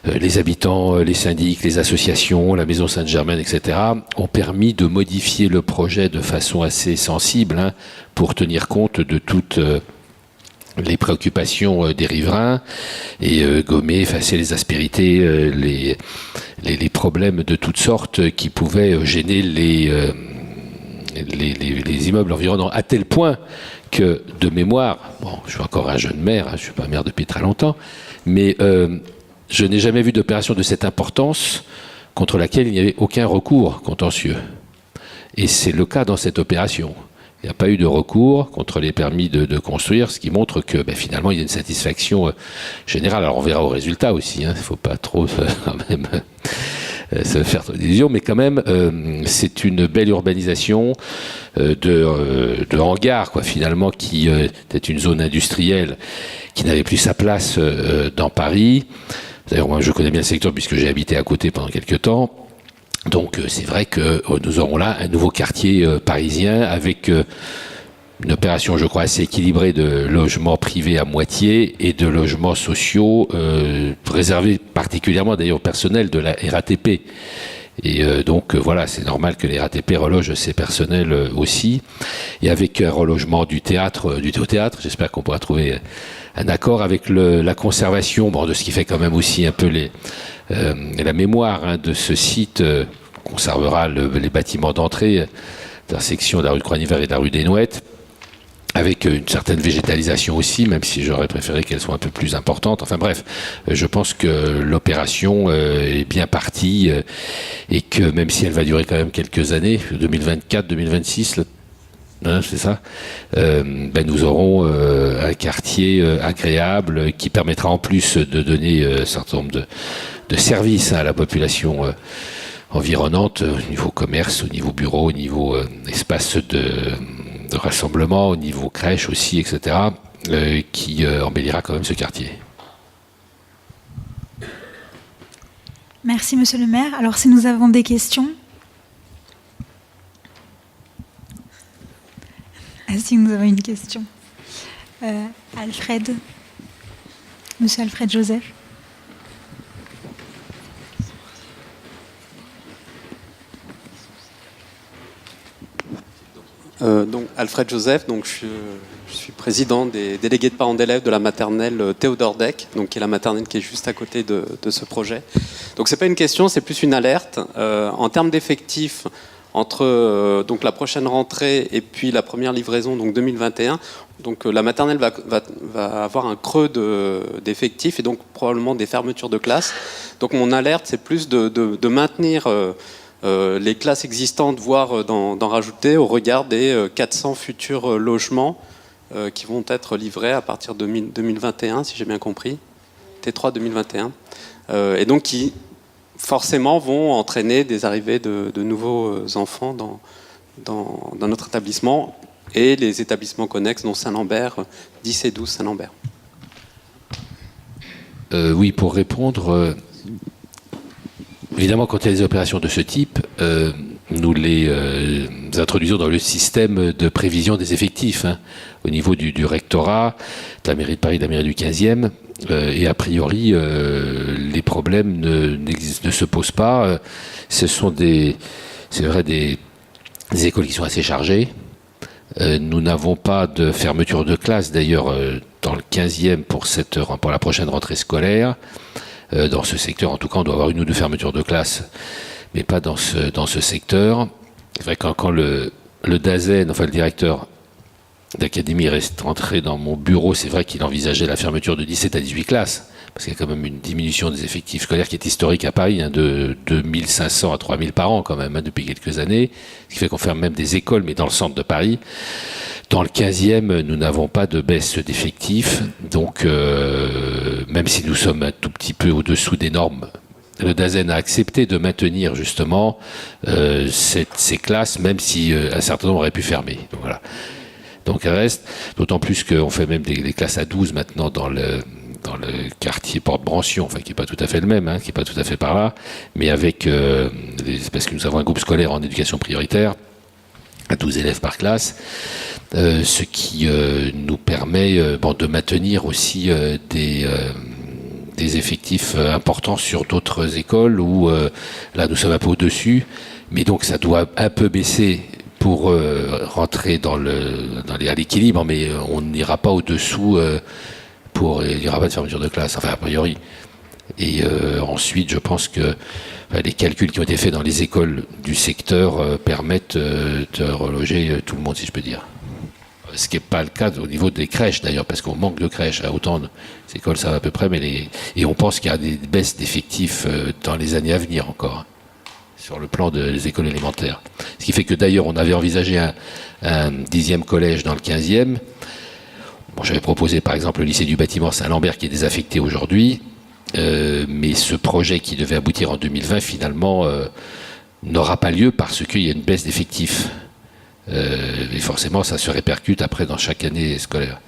les habitants, les syndics, les associations, la Maison Sainte-Germaine, etc., ont permis de modifier le projet de façon assez sensible pour tenir compte de toutes les préoccupations des riverains et gommer, effacer les aspérités, les problèmes de toutes sortes qui pouvaient gêner les immeubles environnants, à tel point que, de mémoire, je suis encore un jeune maire, je ne suis pas maire depuis très longtemps, mais je n'ai jamais vu d'opération de cette importance contre laquelle il n'y avait aucun recours contentieux. Et c'est le cas dans cette opération. Il n'y a pas eu de recours contre les permis de construire, ce qui montre que finalement il y a une satisfaction générale. Alors on verra au résultat aussi, il ne faut pas trop quand même se faire trop d'illusions, mais quand même c'est une belle urbanisation de hangars, quoi, finalement, qui était une zone industrielle qui n'avait plus sa place dans Paris. D'ailleurs, moi je connais bien le secteur puisque j'ai habité à côté pendant quelques temps. Donc c'est vrai que nous aurons là un nouveau quartier parisien avec une opération, je crois, assez équilibrée de logements privés à moitié et de logements sociaux réservés particulièrement d'ailleurs au personnel de la RATP. Et donc voilà, c'est normal que les RATP relogent ces personnels aussi. Et avec un relogement du théâtre, du théâtre, j'espère qu'on pourra trouver un accord avec la conservation, de ce qui fait quand même aussi un peu la mémoire de ce site. Conservera les bâtiments d'entrée, intersection de la rue de Croix-Nivert et de la rue des Nouettes, avec une certaine végétalisation aussi, même si j'aurais préféré qu'elle soit un peu plus importante. Enfin bref, je pense que l'opération est bien partie et que même si elle va durer quand même quelques années, 2024, 2026, c'est ça, nous aurons un quartier agréable qui permettra en plus de donner un certain nombre de services à la population environnante, au niveau commerce, au niveau bureau, au niveau espace de rassemblement, au niveau crèche aussi, etc., qui embellira quand même ce quartier. Merci, Monsieur le maire. Alors, si nous avons des questions. Si nous avons une question. Alfred. Monsieur Alfred Joseph. Donc Alfred Joseph, donc je suis président des délégués de parents d'élèves de la maternelle Théodore Deck, donc qui est la maternelle qui est juste à côté de ce projet. Donc c'est pas une question, c'est plus une alerte. En termes d'effectifs, entre donc la prochaine rentrée et puis la première livraison, donc 2021, donc la maternelle va avoir un creux d'effectifs et donc probablement des fermetures de classes. Donc mon alerte, c'est plus de maintenir les classes existantes, voire d'en rajouter au regard des 400 futurs logements qui vont être livrés à partir de 2021, si j'ai bien compris, T3 2021, et donc qui forcément vont entraîner des arrivées de nouveaux enfants dans notre établissement et les établissements connexes, dont Saint-Lambert, 10 et 12 Saint-Lambert. Oui, pour répondre... Évidemment, quand il y a des opérations de ce type, nous les introduisons dans le système de prévision des effectifs, au niveau du rectorat, de la mairie de Paris, de la mairie du 15e, et a priori, les problèmes ne se posent pas. Ce sont c'est vrai, des écoles qui sont assez chargées. Nous n'avons pas de fermeture de classe, d'ailleurs, dans le 15e pour la prochaine rentrée scolaire. Dans ce secteur, en tout cas, on doit avoir une ou deux fermetures de classe, mais pas dans ce secteur. C'est vrai que quand le DAZEN, enfin le directeur d'académie, reste rentré dans mon bureau, c'est vrai qu'il envisageait la fermeture de 17 à 18 classes, parce qu'il y a quand même une diminution des effectifs scolaires qui est historique à Paris, de 2500 à 3000 par an quand même, depuis quelques années, ce qui fait qu'on ferme même des écoles, mais dans le centre de Paris. Dans le 15e, nous n'avons pas de baisse d'effectifs, donc même si nous sommes un tout petit peu au-dessous des normes, le DAZEN a accepté de maintenir justement ces classes, même si un certain nombre aurait pu fermer. Donc, voilà. Donc elle reste, d'autant plus qu'on fait même des classes à 12 maintenant dans le quartier Porte-Brancion, enfin qui n'est pas tout à fait le même, qui n'est pas tout à fait par là, mais avec, parce que nous avons un groupe scolaire en éducation prioritaire, à 12 élèves par classe, ce qui nous permet de maintenir aussi des effectifs importants sur d'autres écoles où là nous sommes un peu au-dessus, mais donc ça doit un peu baisser pour rentrer à l'équilibre, mais on n'ira pas au-dessous il n'y aura pas de fermeture de classe, enfin a priori. Et ensuite, je pense que les calculs qui ont été faits dans les écoles du secteur permettent de reloger tout le monde, si je peux dire. Ce qui n'est pas le cas au niveau des crèches, d'ailleurs, parce qu'on manque de crèches à autant ces écoles, ça va à peu près, et on pense qu'il y a des baisses d'effectifs dans les années à venir encore. sur le plan des écoles élémentaires. Ce qui fait que d'ailleurs, on avait envisagé un 10e collège dans le 15e. Bon, j'avais proposé par exemple le lycée du bâtiment Saint-Lambert qui est désaffecté aujourd'hui, mais ce projet qui devait aboutir en 2020 finalement n'aura pas lieu parce qu'il y a une baisse d'effectifs. Et forcément, ça se répercute après dans chaque année scolaire.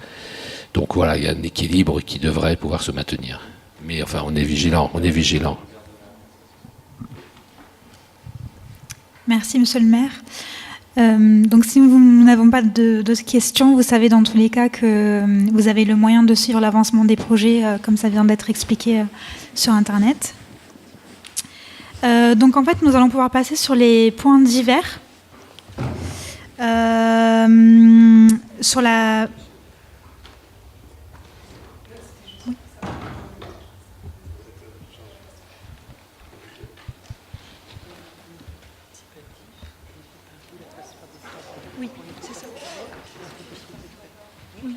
Donc voilà, il y a un équilibre qui devrait pouvoir se maintenir. Mais enfin, on est vigilant, Merci, Monsieur le maire. Donc si nous n'avons pas d'autres questions, vous savez dans tous les cas que vous avez le moyen de suivre l'avancement des projets, comme ça vient d'être expliqué sur Internet. Donc en fait, nous allons pouvoir passer sur les points divers. Sur la... Oui, c'est ça. Oui.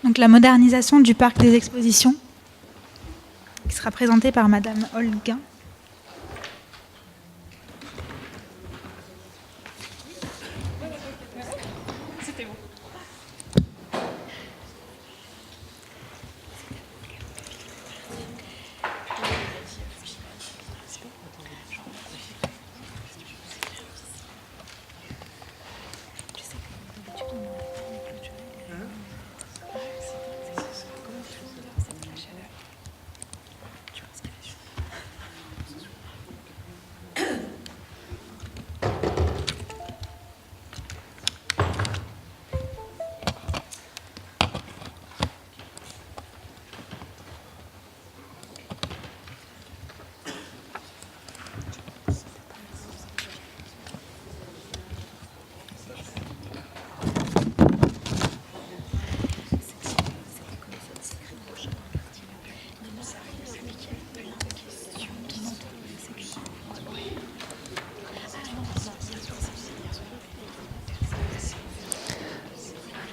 Donc la modernisation du parc des expositions, qui sera présentée par Madame Holguin.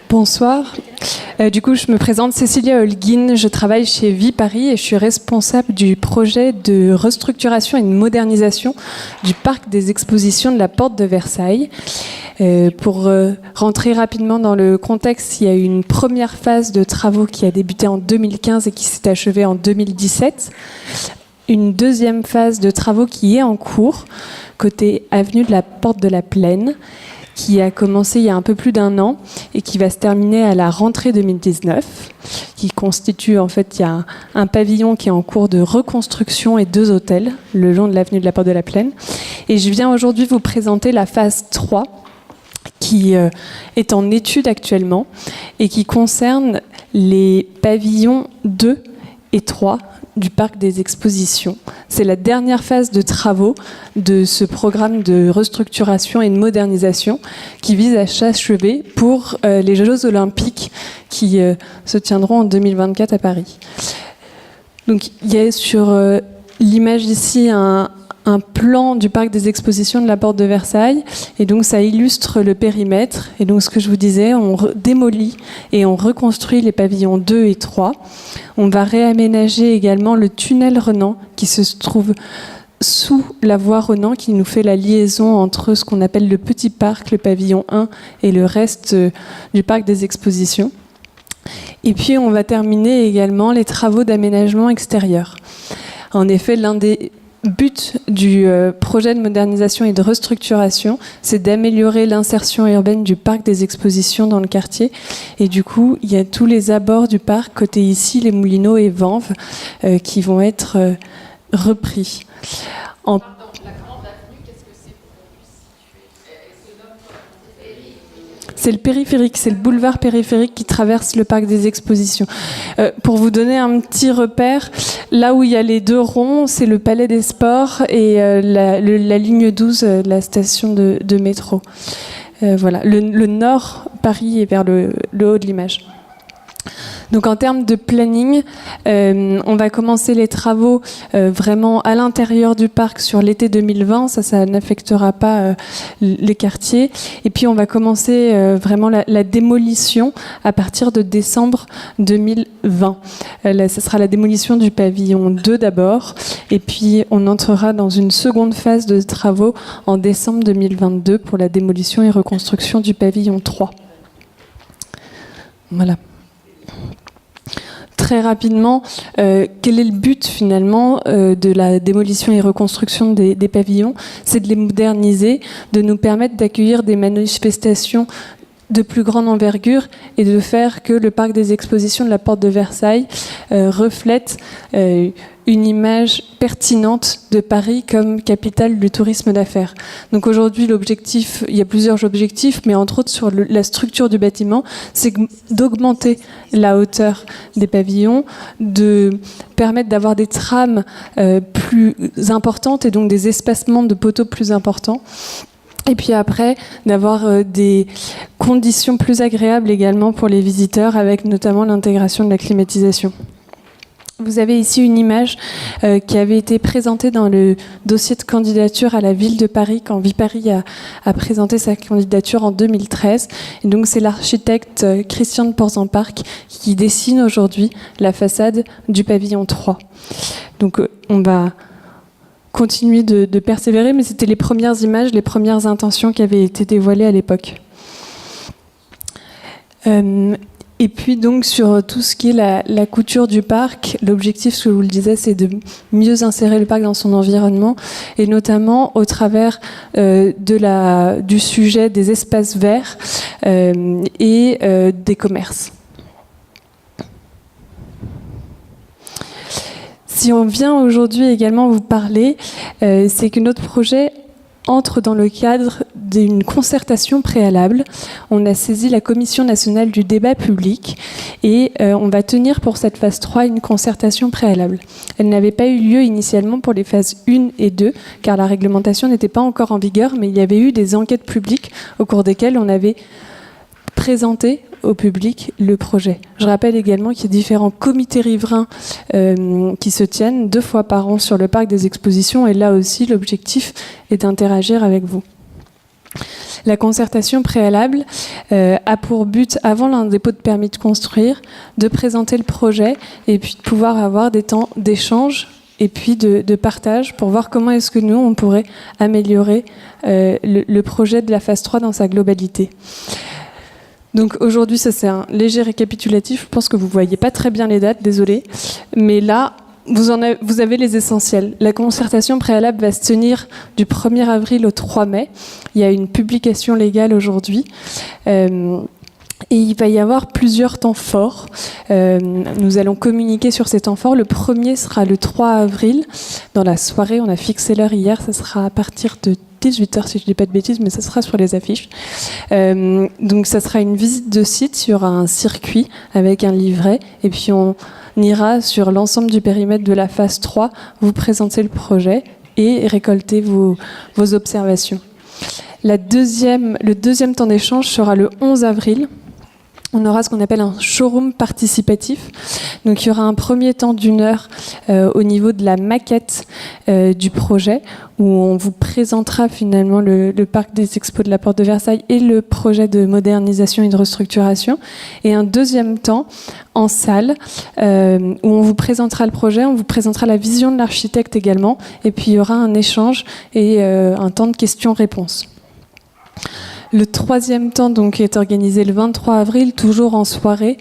Bonsoir. Du coup, je me présente Cécilia Holguin. Je travaille chez Vie Paris et je suis responsable du projet de restructuration et de modernisation du parc des expositions de la Porte de Versailles. Pour rentrer rapidement dans le contexte, il y a eu une première phase de travaux qui a débuté en 2015 et qui s'est achevée en 2017. Une deuxième phase de travaux qui est en cours, côté avenue de la Porte de la Plaine, qui a commencé il y a un peu plus d'un an et qui va se terminer à la rentrée 2019, qui constitue, en fait, il y a un pavillon qui est en cours de reconstruction et 2 hôtels le long de l'avenue de la Porte de la Plaine. Et je viens aujourd'hui vous présenter la phase 3, qui est en étude actuellement et qui concerne les pavillons 2 et 3 du parc des expositions. C'est la dernière phase de travaux de ce programme de restructuration et de modernisation qui vise à s'achever pour les Jeux Olympiques qui se tiendront en 2024 à Paris. Donc il y a sur l'image ici un plan du parc des expositions de la Porte de Versailles, et donc ça illustre le périmètre. Et donc ce que je vous disais, on démolit et on reconstruit les pavillons 2 et 3. On va réaménager également le tunnel Renan qui se trouve sous la voie Renan, qui nous fait la liaison entre ce qu'on appelle le petit parc, le pavillon 1, et le reste du parc des expositions. Et puis on va terminer également les travaux d'aménagement extérieur. En effet, l'un des but du projet de modernisation et de restructuration, c'est d'améliorer l'insertion urbaine du parc des expositions dans le quartier. Et du coup, il y a tous les abords du parc, côté ici, les Moulineaux et Vanves, qui vont être repris. C'est le périphérique, c'est le boulevard périphérique qui traverse le parc des expositions. Pour vous donner un petit repère, là où il y a les 2 ronds, c'est le Palais des Sports et la ligne 12, la station de métro. Voilà, le nord, Paris est vers le haut de l'image. Donc en termes de planning, on va commencer les travaux vraiment à l'intérieur du parc sur l'été 2020, ça n'affectera pas les quartiers. Et puis on va commencer vraiment la démolition à partir de décembre 2020. Ce sera la démolition du pavillon 2 d'abord, et puis on entrera dans une seconde phase de travaux en décembre 2022 pour la démolition et reconstruction du pavillon 3. Voilà. Très rapidement, quel est le but finalement de la démolition et reconstruction des pavillons? C'est de les moderniser, de nous permettre d'accueillir des manifestations de plus grande envergure et de faire que le parc des expositions de la Porte de Versailles reflète une image pertinente de Paris comme capitale du tourisme d'affaires. Donc aujourd'hui, l'objectif, il y a plusieurs objectifs, mais entre autres sur la structure du bâtiment, c'est d'augmenter la hauteur des pavillons, de permettre d'avoir des trames plus importantes et donc des espacements de poteaux plus importants. Et puis après, d'avoir des conditions plus agréables également pour les visiteurs, avec notamment l'intégration de la climatisation. Vous avez ici une image qui avait été présentée dans le dossier de candidature à la ville de Paris, quand Viparis a présenté sa candidature en 2013. Et donc c'est l'architecte Christian de Portzamparc qui dessine aujourd'hui la façade du pavillon 3. Donc on va continuer de persévérer, mais c'était les premières images, les premières intentions qui avaient été dévoilées à l'époque. Et puis donc sur tout ce qui est la couture du parc, l'objectif, ce que je vous le disais, c'est de mieux insérer le parc dans son environnement, et notamment au travers du sujet des espaces verts et des commerces. Si on vient aujourd'hui également vous parler, c'est que notre projet entre dans le cadre d'une concertation préalable. On a saisi la Commission nationale du débat public et on va tenir pour cette phase 3 une concertation préalable. Elle n'avait pas eu lieu initialement pour les phases 1 et 2 car la réglementation n'était pas encore en vigueur, mais il y avait eu des enquêtes publiques au cours desquelles on avait présenté au public le projet. Je rappelle également qu'il y a différents comités riverains qui se tiennent 2 fois par an sur le parc des expositions, et là aussi l'objectif est d'interagir avec vous. La concertation préalable a pour but, avant l'un dépôt de permis de construire, de présenter le projet et puis de pouvoir avoir des temps d'échange et puis de partage pour voir comment est-ce que nous, on pourrait améliorer le projet de la phase 3 dans sa globalité. Donc aujourd'hui, ça c'est un léger récapitulatif. Je pense que vous ne voyez pas très bien les dates, désolé. Mais là, vous avez les essentiels. La concertation préalable va se tenir du 1er avril au 3 mai. Il y a une publication légale aujourd'hui. Et il va y avoir plusieurs temps forts. Nous allons communiquer sur ces temps forts. Le premier sera le 3 avril. Dans la soirée, on a fixé l'heure hier. Ça sera à partir de 18h si je ne dis pas de bêtises, mais ça sera sur les affiches. Donc ça sera une visite de site, il y aura un circuit avec un livret, et puis on ira sur l'ensemble du périmètre de la phase 3, vous présenter le projet et récolter vos observations. Le deuxième temps d'échange sera le 11 avril. On aura ce qu'on appelle un showroom participatif. Donc il y aura un premier temps d'1 heure au niveau de la maquette du projet, où on vous présentera finalement le parc des expos de la Porte de Versailles et le projet de modernisation et de restructuration. Et un deuxième temps en salle où on vous présentera le projet, on vous présentera la vision de l'architecte également, et puis il y aura un échange et un temps de questions-réponses. Le troisième temps donc, est organisé le 23 avril, toujours en soirée.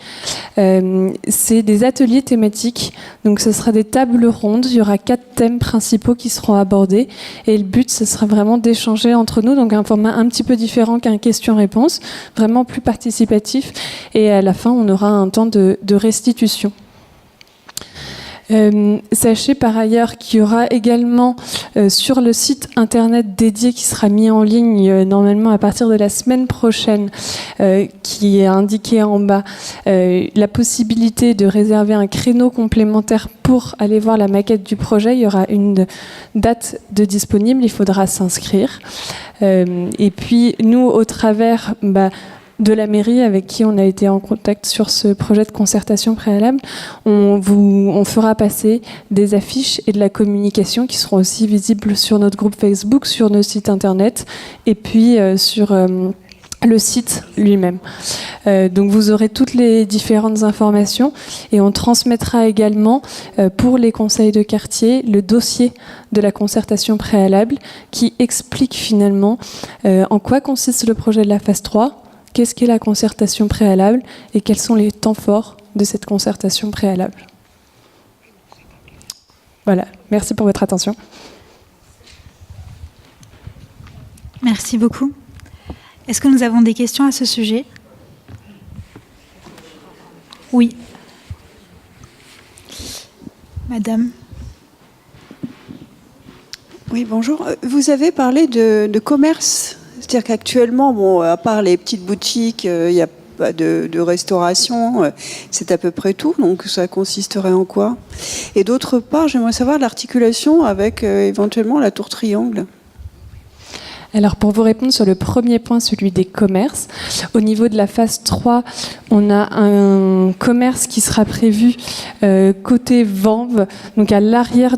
C'est des ateliers thématiques. Donc ce sera des tables rondes. Il y aura 4 thèmes principaux qui seront abordés. Et le but, ce sera vraiment d'échanger entre nous. Donc un format un petit peu différent qu'un question-réponse, vraiment plus participatif. Et à la fin, on aura un temps de restitution. Sachez par ailleurs qu'il y aura également sur le site internet dédié qui sera mis en ligne normalement à partir de la semaine prochaine, qui est indiqué en bas, la possibilité de réserver un créneau complémentaire pour aller voir la maquette du projet. Il y aura une date de disponible, il faudra s'inscrire. Et puis nous, au travers de la mairie avec qui on a été en contact sur ce projet de concertation préalable. On fera passer des affiches et de la communication qui seront aussi visibles sur notre groupe Facebook, sur nos sites internet et puis sur le site lui-même. Donc vous aurez toutes les différentes informations et on transmettra également pour les conseils de quartier le dossier de la concertation préalable qui explique finalement en quoi consiste le projet de la phase 3, qu'est-ce qu'est la concertation préalable et quels sont les temps forts de cette concertation préalable. Voilà, merci pour votre attention. Merci beaucoup. Est-ce que nous avons des questions à ce sujet ? Oui. Madame. Oui, bonjour. Vous avez parlé de commerce. C'est-à-dire qu'actuellement, bon, à part les petites boutiques, il n'y a pas de restauration. C'est à peu près tout. Donc, ça consisterait en quoi ? Et d'autre part, j'aimerais savoir l'articulation avec éventuellement la tour triangle. Alors pour vous répondre sur le premier point, celui des commerces, au niveau de la phase 3, on a un commerce qui sera prévu côté Vanves, donc à l'arrière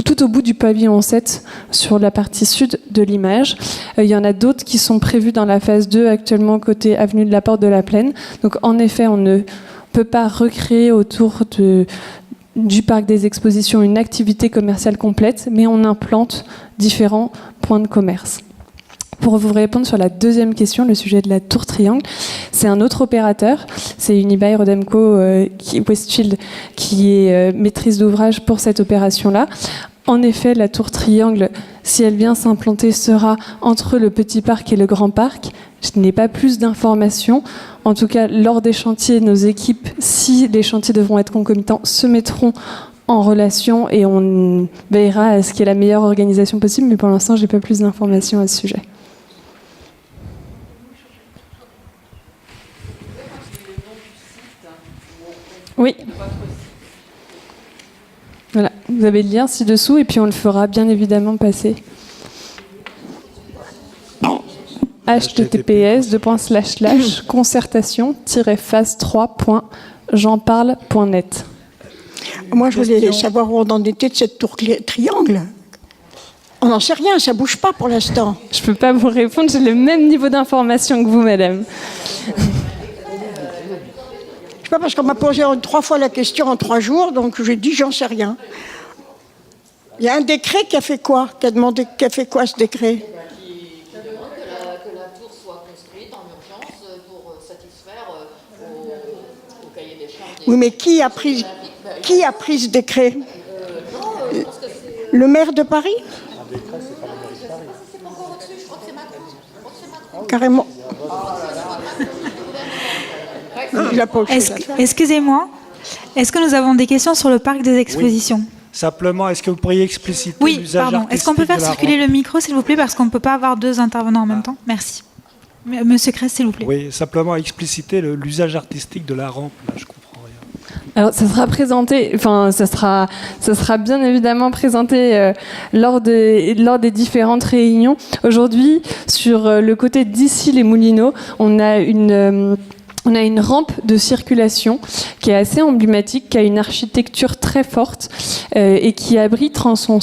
tout au bout du pavillon 7, sur la partie sud de l'image. Il y en a d'autres qui sont prévus dans la phase 2 actuellement côté avenue de la Porte de la Plaine. Donc en effet, on ne peut pas recréer autour du parc des expositions une activité commerciale complète, mais on implante différents points de commerce. Pour vous répondre sur la deuxième question, le sujet de la tour triangle, c'est un autre opérateur, c'est Unibail Rodamco Westfield qui est maîtrise d'ouvrage pour cette opération-là. En effet, la tour triangle, si elle vient s'implanter, sera entre le petit parc et le grand parc. Je n'ai pas plus d'informations. En tout cas, lors des chantiers, nos équipes, si les chantiers devront être concomitants, se mettront en relation et on veillera à ce qu'il y ait la meilleure organisation possible. Mais pour l'instant, je n'ai pas plus d'informations à ce sujet. Oui. Voilà, vous avez le lien ci-dessous et puis on le fera bien évidemment passer. https://concertation-phase3.j'enparle.net. Moi, je voulais savoir où on en était de cette tour triangle. On n'en sait rien, ça ne bouge pas pour l'instant. Je ne peux pas vous répondre, j'ai le même niveau d'information que vous, madame. Je sais pas, parce qu'on m'a posé 3 fois la question en 3 jours, donc j'ai dit j'en sais rien. Il y a un décret qui a fait quoi ? Qui a fait quoi ce décret ? Que la tour soit construite en urgence pour satisfaire au cahier des charges. Oui, mais qui a pris ce décret ? Le maire de Paris ? Carrément. Excusez-moi, est-ce que nous avons des questions sur le parc des expositions ? Oui. Simplement, est-ce que vous pourriez expliciter l'usage artistique ? Est-ce qu'on peut faire circuler le micro, s'il vous plaît, parce qu'on ne peut pas avoir 2 intervenants en même temps ? Merci. Monsieur Crest, s'il vous plaît. Oui, simplement expliciter l'usage artistique de la rampe. Là, je comprends rien. Alors, ça sera présenté, enfin, ça sera bien évidemment présenté lors des différentes réunions. Aujourd'hui, sur le côté d'ici les Moulineaux, on a une rampe de circulation qui est assez emblématique, qui a une architecture très forte et qui abrite en son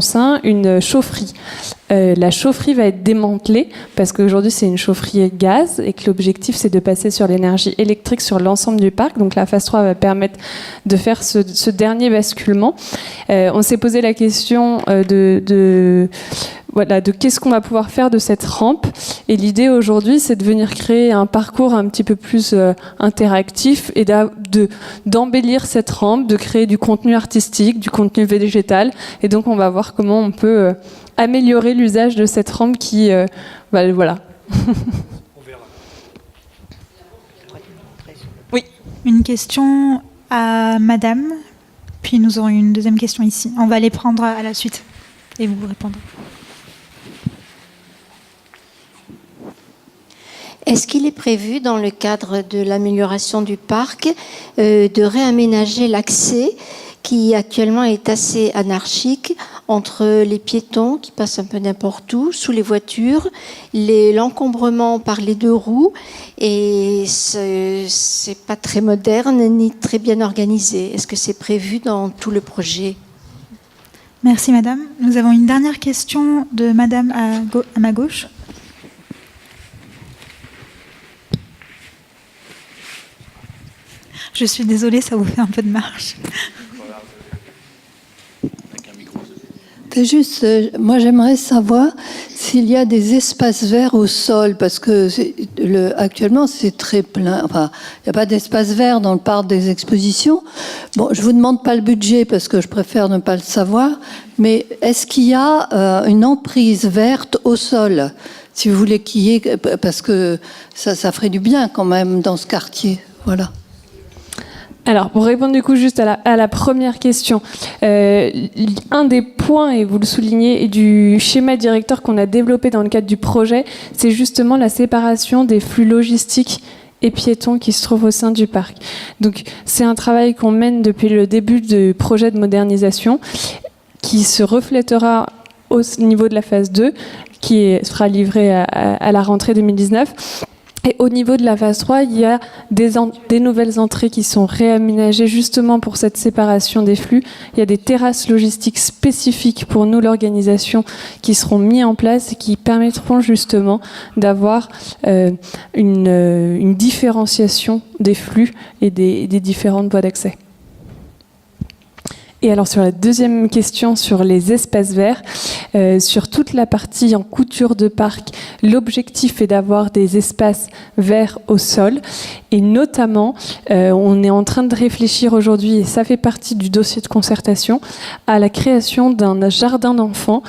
sein une chaufferie. La chaufferie va être démantelée parce qu'aujourd'hui c'est une chaufferie gaz et que l'objectif c'est de passer sur l'énergie électrique sur l'ensemble du parc. Donc la phase 3 va permettre de faire ce dernier basculement. On s'est posé la question de qu'est-ce qu'on va pouvoir faire de cette rampe. Et l'idée aujourd'hui, c'est de venir créer un parcours un petit peu plus interactif et d'embellir cette rampe, de créer du contenu artistique, du contenu végétal. Et donc, on va voir comment on peut améliorer l'usage de cette rampe qui... voilà. Oui. Une question à madame, puis nous aurons une deuxième question ici. On va les prendre à la suite et vous répondre. Est-ce qu'il est prévu, dans le cadre de l'amélioration du parc, de réaménager l'accès qui actuellement est assez anarchique entre les piétons qui passent un peu n'importe où, sous les voitures, l'encombrement par les deux roues, et c'est pas très moderne ni très bien organisé. Est-ce que c'est prévu dans tout le projet ? Merci madame. Nous avons une dernière question de madame à ma gauche. Je suis désolée, ça vous fait un peu de marche. C'est juste, moi j'aimerais savoir s'il y a des espaces verts au sol, parce que actuellement c'est très plein. Enfin, il n'y a pas d'espace vert dans le parc des expositions. Bon, je vous demande pas le budget parce que je préfère ne pas le savoir, mais est-ce qu'il y a une emprise verte au sol, si vous voulez qu'il y ait, parce que ça ferait du bien quand même dans ce quartier. Voilà. Alors, pour répondre du coup juste à la première question, un des points, et vous le soulignez, du schéma directeur qu'on a développé dans le cadre du projet, c'est justement la séparation des flux logistiques et piétons qui se trouvent au sein du parc. Donc, c'est un travail qu'on mène depuis le début du projet de modernisation, qui se reflètera au niveau de la phase 2, qui sera livrée à la rentrée 2019. Et au niveau de la phase 3, il y a des nouvelles entrées qui sont réaménagées justement pour cette séparation des flux. Il y a des terrasses logistiques spécifiques pour nous, l'organisation, qui seront mises en place et qui permettront justement d'avoir une différenciation des flux et des différentes voies d'accès. Et alors sur la deuxième question sur les espaces verts, sur toute la partie en couture de parc, l'objectif est d'avoir des espaces verts au sol, et notamment on est en train de réfléchir aujourd'hui, et ça fait partie du dossier de concertation, à la création d'un jardin d'enfants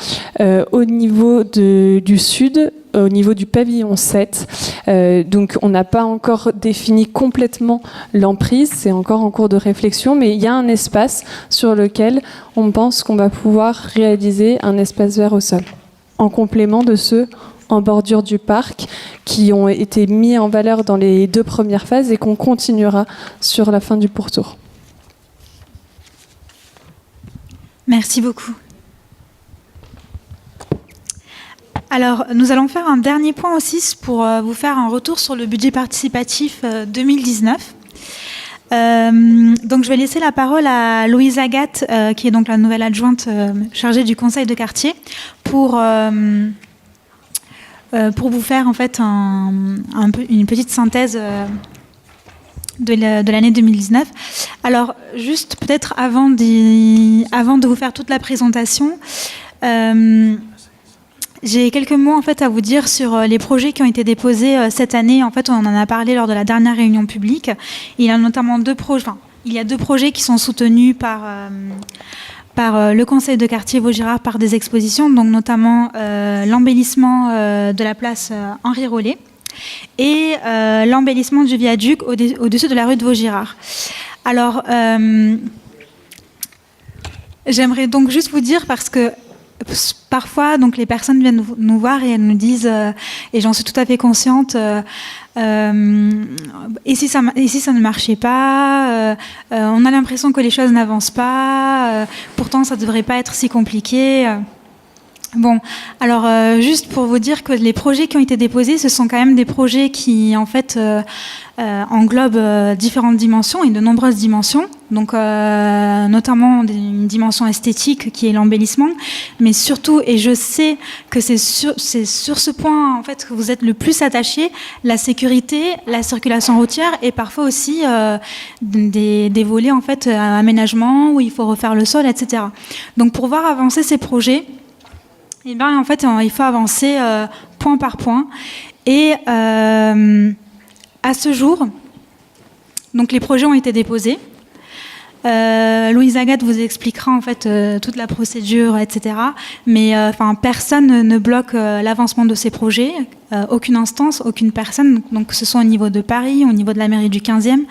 au niveau du sud, au niveau du pavillon 7. Donc on n'a pas encore défini complètement l'emprise, c'est encore en cours de réflexion, mais il y a un espace sur lequel on pense qu'on va pouvoir réaliser un espace vert au sol, en complément de ceux en bordure du parc qui ont été mis en valeur dans les 2 premières phases et qu'on continuera sur la fin du pourtour. Merci beaucoup. Alors, nous allons faire un dernier point aussi pour vous faire un retour sur le budget participatif 2019. Donc, je vais laisser la parole à Louise Agathe, qui est donc la nouvelle adjointe chargée du conseil de quartier, pour vous faire en fait une petite synthèse de l'année 2019. Alors, juste peut-être avant de vous faire toute la présentation, j'ai quelques mots en fait à vous dire sur les projets qui ont été déposés cette année. En fait, on en a parlé lors de la dernière réunion publique. Il y a notamment 2 projets. Enfin, il y a 2 projets qui sont soutenus par le conseil de quartier Vaugirard par des expositions, donc notamment l'embellissement de la place Henri Rollet et l'embellissement du viaduc au-dessus de la rue de Vaugirard. Alors, j'aimerais donc juste vous dire, parce que parfois, donc, les personnes viennent nous voir et elles nous disent, et j'en suis tout à fait consciente, et si ça ne marchait pas, on a l'impression que les choses n'avancent pas, pourtant ça ne devrait pas être si compliqué. Bon, alors juste pour vous dire que les projets qui ont été déposés, ce sont quand même des projets qui en fait englobent différentes dimensions et de nombreuses dimensions, donc notamment une dimension esthétique qui est l'embellissement, mais surtout, et je sais que c'est sur ce point en fait que vous êtes le plus attaché, la sécurité, la circulation routière et parfois aussi des volets en fait aménagement où il faut refaire le sol, etc. Donc pour voir avancer ces projets, eh bien, en fait, il faut avancer point par point. Et à ce jour, donc les projets ont été déposés. Louise Agathe vous expliquera en fait toute la procédure, etc. Mais personne ne bloque l'avancement de ces projets, aucune instance, aucune personne, donc que ce soit au niveau de Paris, au niveau de la mairie du 15e.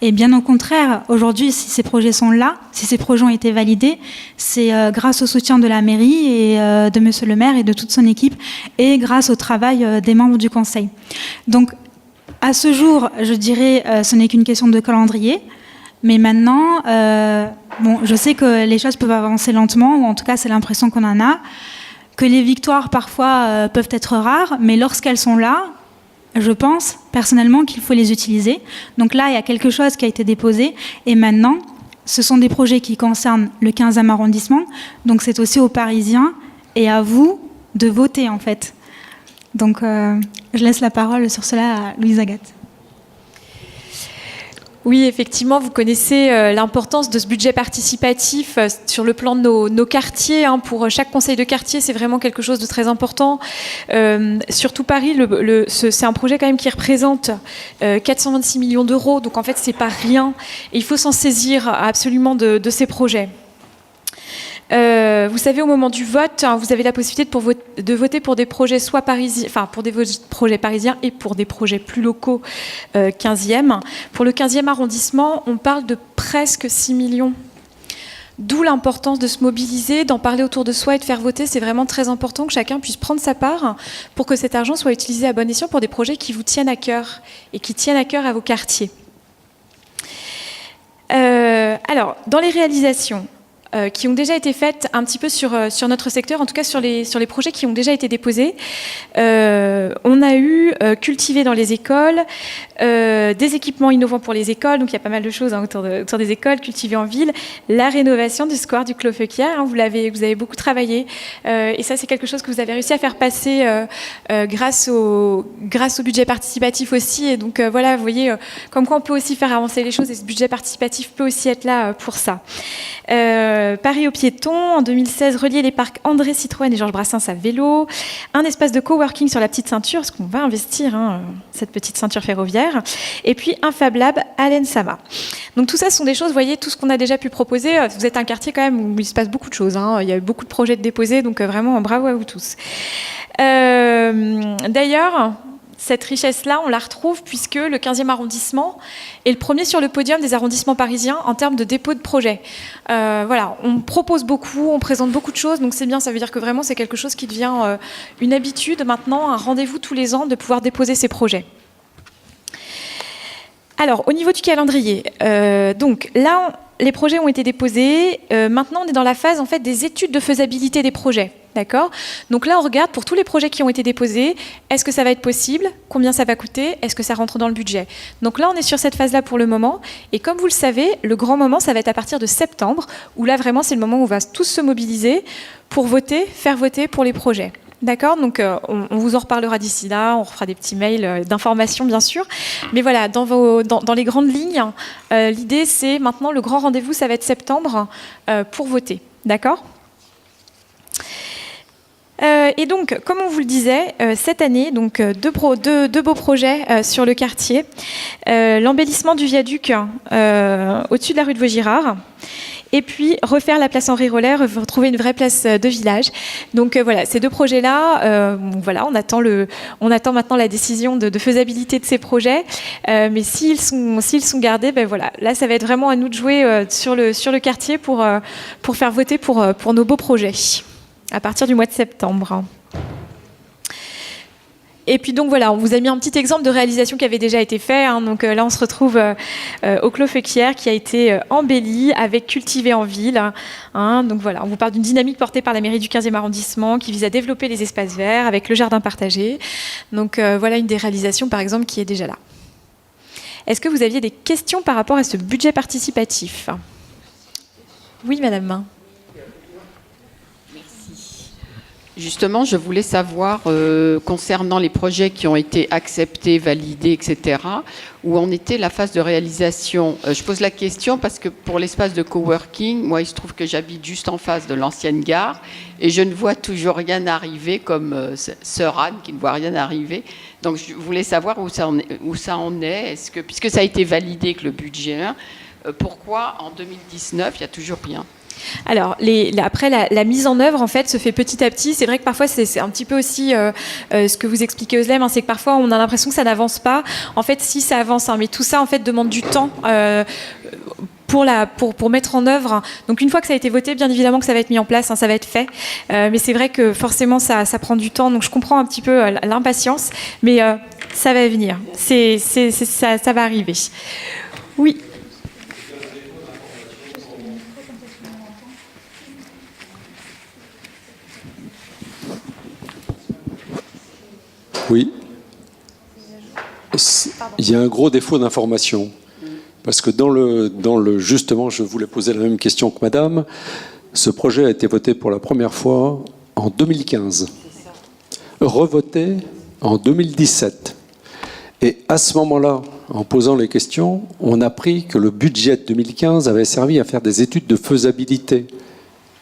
Et bien au contraire, aujourd'hui, si ces projets sont là, si ces projets ont été validés, c'est grâce au soutien de la mairie et de Monsieur le maire et de toute son équipe, et grâce au travail des membres du conseil. Donc à ce jour, je dirais, ce n'est qu'une question de calendrier. Mais maintenant, je sais que les choses peuvent avancer lentement, ou en tout cas c'est l'impression qu'on en a, que les victoires parfois peuvent être rares, mais lorsqu'elles sont là, je pense personnellement qu'il faut les utiliser. Donc là, il y a quelque chose qui a été déposé, et maintenant, ce sont des projets qui concernent le 15e arrondissement, donc c'est aussi aux Parisiens et à vous de voter en fait. Donc je laisse la parole sur cela à Louise Agathe. Oui, effectivement, vous connaissez l'importance de ce budget participatif sur le plan de nos quartiers. Pour chaque conseil de quartier, c'est vraiment quelque chose de très important. Surtout Paris, c'est un projet quand même qui représente 426 millions d'euros. Donc en fait, c'est pas rien. Et il faut s'en saisir absolument de ces projets. Vous savez, au moment du vote, vous avez la possibilité de voter pour des projets soit parisiens, enfin pour des projets parisiens et pour des projets plus locaux 15e. Pour le 15e arrondissement, on parle de presque 6 millions. D'où l'importance de se mobiliser, d'en parler autour de soi et de faire voter. C'est vraiment très important que chacun puisse prendre sa part pour que cet argent soit utilisé à bon escient pour des projets qui vous tiennent à cœur et qui tiennent à cœur à vos quartiers. Alors, dans les réalisations, qui ont déjà été faites un petit peu sur notre secteur, en tout cas sur les projets qui ont déjà été déposés. On a eu cultiver dans les écoles, des équipements innovants pour les écoles, donc il y a pas mal de choses autour des écoles, cultiver en ville, la rénovation du square du Clos Feuquière, vous avez beaucoup travaillé, et ça c'est quelque chose que vous avez réussi à faire passer grâce au budget participatif aussi, et donc voilà, vous voyez, comme quoi on peut aussi faire avancer les choses, et ce budget participatif peut aussi être là pour ça. Paris aux piétons, en 2016, relier les parcs André Citroën et Georges Brassens à vélo, un espace de coworking sur la petite ceinture, parce qu'on va investir cette petite ceinture ferroviaire, et puis un Fab Lab à l'ENSAMA. Donc tout ça, ce sont des choses, vous voyez, tout ce qu'on a déjà pu proposer. Vous êtes un quartier quand même où il se passe beaucoup de choses, il y a eu beaucoup de projets de déposés, donc vraiment bravo à vous tous. D'ailleurs, cette richesse-là, on la retrouve puisque le 15e arrondissement est le premier sur le podium des arrondissements parisiens en termes de dépôt de projets. Voilà, on propose beaucoup, on présente beaucoup de choses, donc c'est bien, ça veut dire que vraiment c'est quelque chose qui devient une habitude maintenant, un rendez-vous tous les ans de pouvoir déposer ces projets. Alors, au niveau du calendrier, donc là, les projets ont été déposés. Maintenant, on est dans la phase en fait des études de faisabilité des projets. D'accord ? Donc là, on regarde pour tous les projets qui ont été déposés, est-ce que ça va être possible ? Combien ça va coûter ? Est-ce que ça rentre dans le budget ? Donc là, on est sur cette phase-là pour le moment. Et comme vous le savez, le grand moment, ça va être à partir de septembre, où là, vraiment, c'est le moment où on va tous se mobiliser pour voter, faire voter pour les projets. D'accord ? Donc, on vous en reparlera d'ici là, on refera des petits mails d'information, bien sûr. Mais voilà, dans les grandes lignes, l'idée, c'est maintenant, le grand rendez-vous, ça va être septembre pour voter. D'accord ? Et donc, comme on vous le disait, cette année, donc deux beaux projets sur le quartier. L'embellissement du viaduc au-dessus de la rue de Vaugirard. Et puis, refaire la place Henri Roller, retrouver une vraie place de village. Donc voilà, ces deux projets-là, voilà, on attend maintenant la décision de faisabilité de ces projets. Mais s'ils sont gardés, ben voilà, là, ça va être vraiment à nous de jouer sur le quartier pour faire voter pour nos beaux projets, à partir du mois de septembre. Et puis donc voilà, on vous a mis un petit exemple de réalisation qui avait déjà été fait. Donc là, on se retrouve au Clos Feuquière qui a été embelli avec cultivé en ville. Donc voilà, on vous parle d'une dynamique portée par la mairie du 15e arrondissement qui vise à développer les espaces verts avec le jardin partagé. Donc voilà une des réalisations par exemple qui est déjà là. Est-ce que vous aviez des questions par rapport à ce budget participatif ? Oui, madame. Justement, je voulais savoir, concernant les projets qui ont été acceptés, validés, etc., où en était la phase de réalisation. Je pose la question parce que pour l'espace de coworking, moi, il se trouve que j'habite juste en face de l'ancienne gare et je ne vois toujours rien arriver, comme sœur Anne qui ne voit rien arriver. Donc, je voulais savoir où ça en est. Est-ce que, puisque ça a été validé avec le budget, pourquoi en 2019, il n'y a toujours rien ? Alors, après, la mise en œuvre, en fait, se fait petit à petit. C'est vrai que parfois, c'est un petit peu aussi ce que vous expliquez, Özlem, c'est que parfois, on a l'impression que ça n'avance pas. En fait, si, ça avance, mais tout ça, en fait, demande du temps pour mettre en œuvre. Donc, une fois que ça a été voté, bien évidemment que ça va être mis en place, ça va être fait. Mais c'est vrai que forcément, ça prend du temps. Donc, je comprends un petit peu l'impatience, mais ça va venir. Ça va arriver. Oui. Oui. Il y a un gros défaut d'information. Parce que justement, je voulais poser la même question que madame. Ce projet a été voté pour la première fois en 2015. Revoté en 2017. Et à ce moment-là, en posant les questions, on a appris que le budget de 2015 avait servi à faire des études de faisabilité.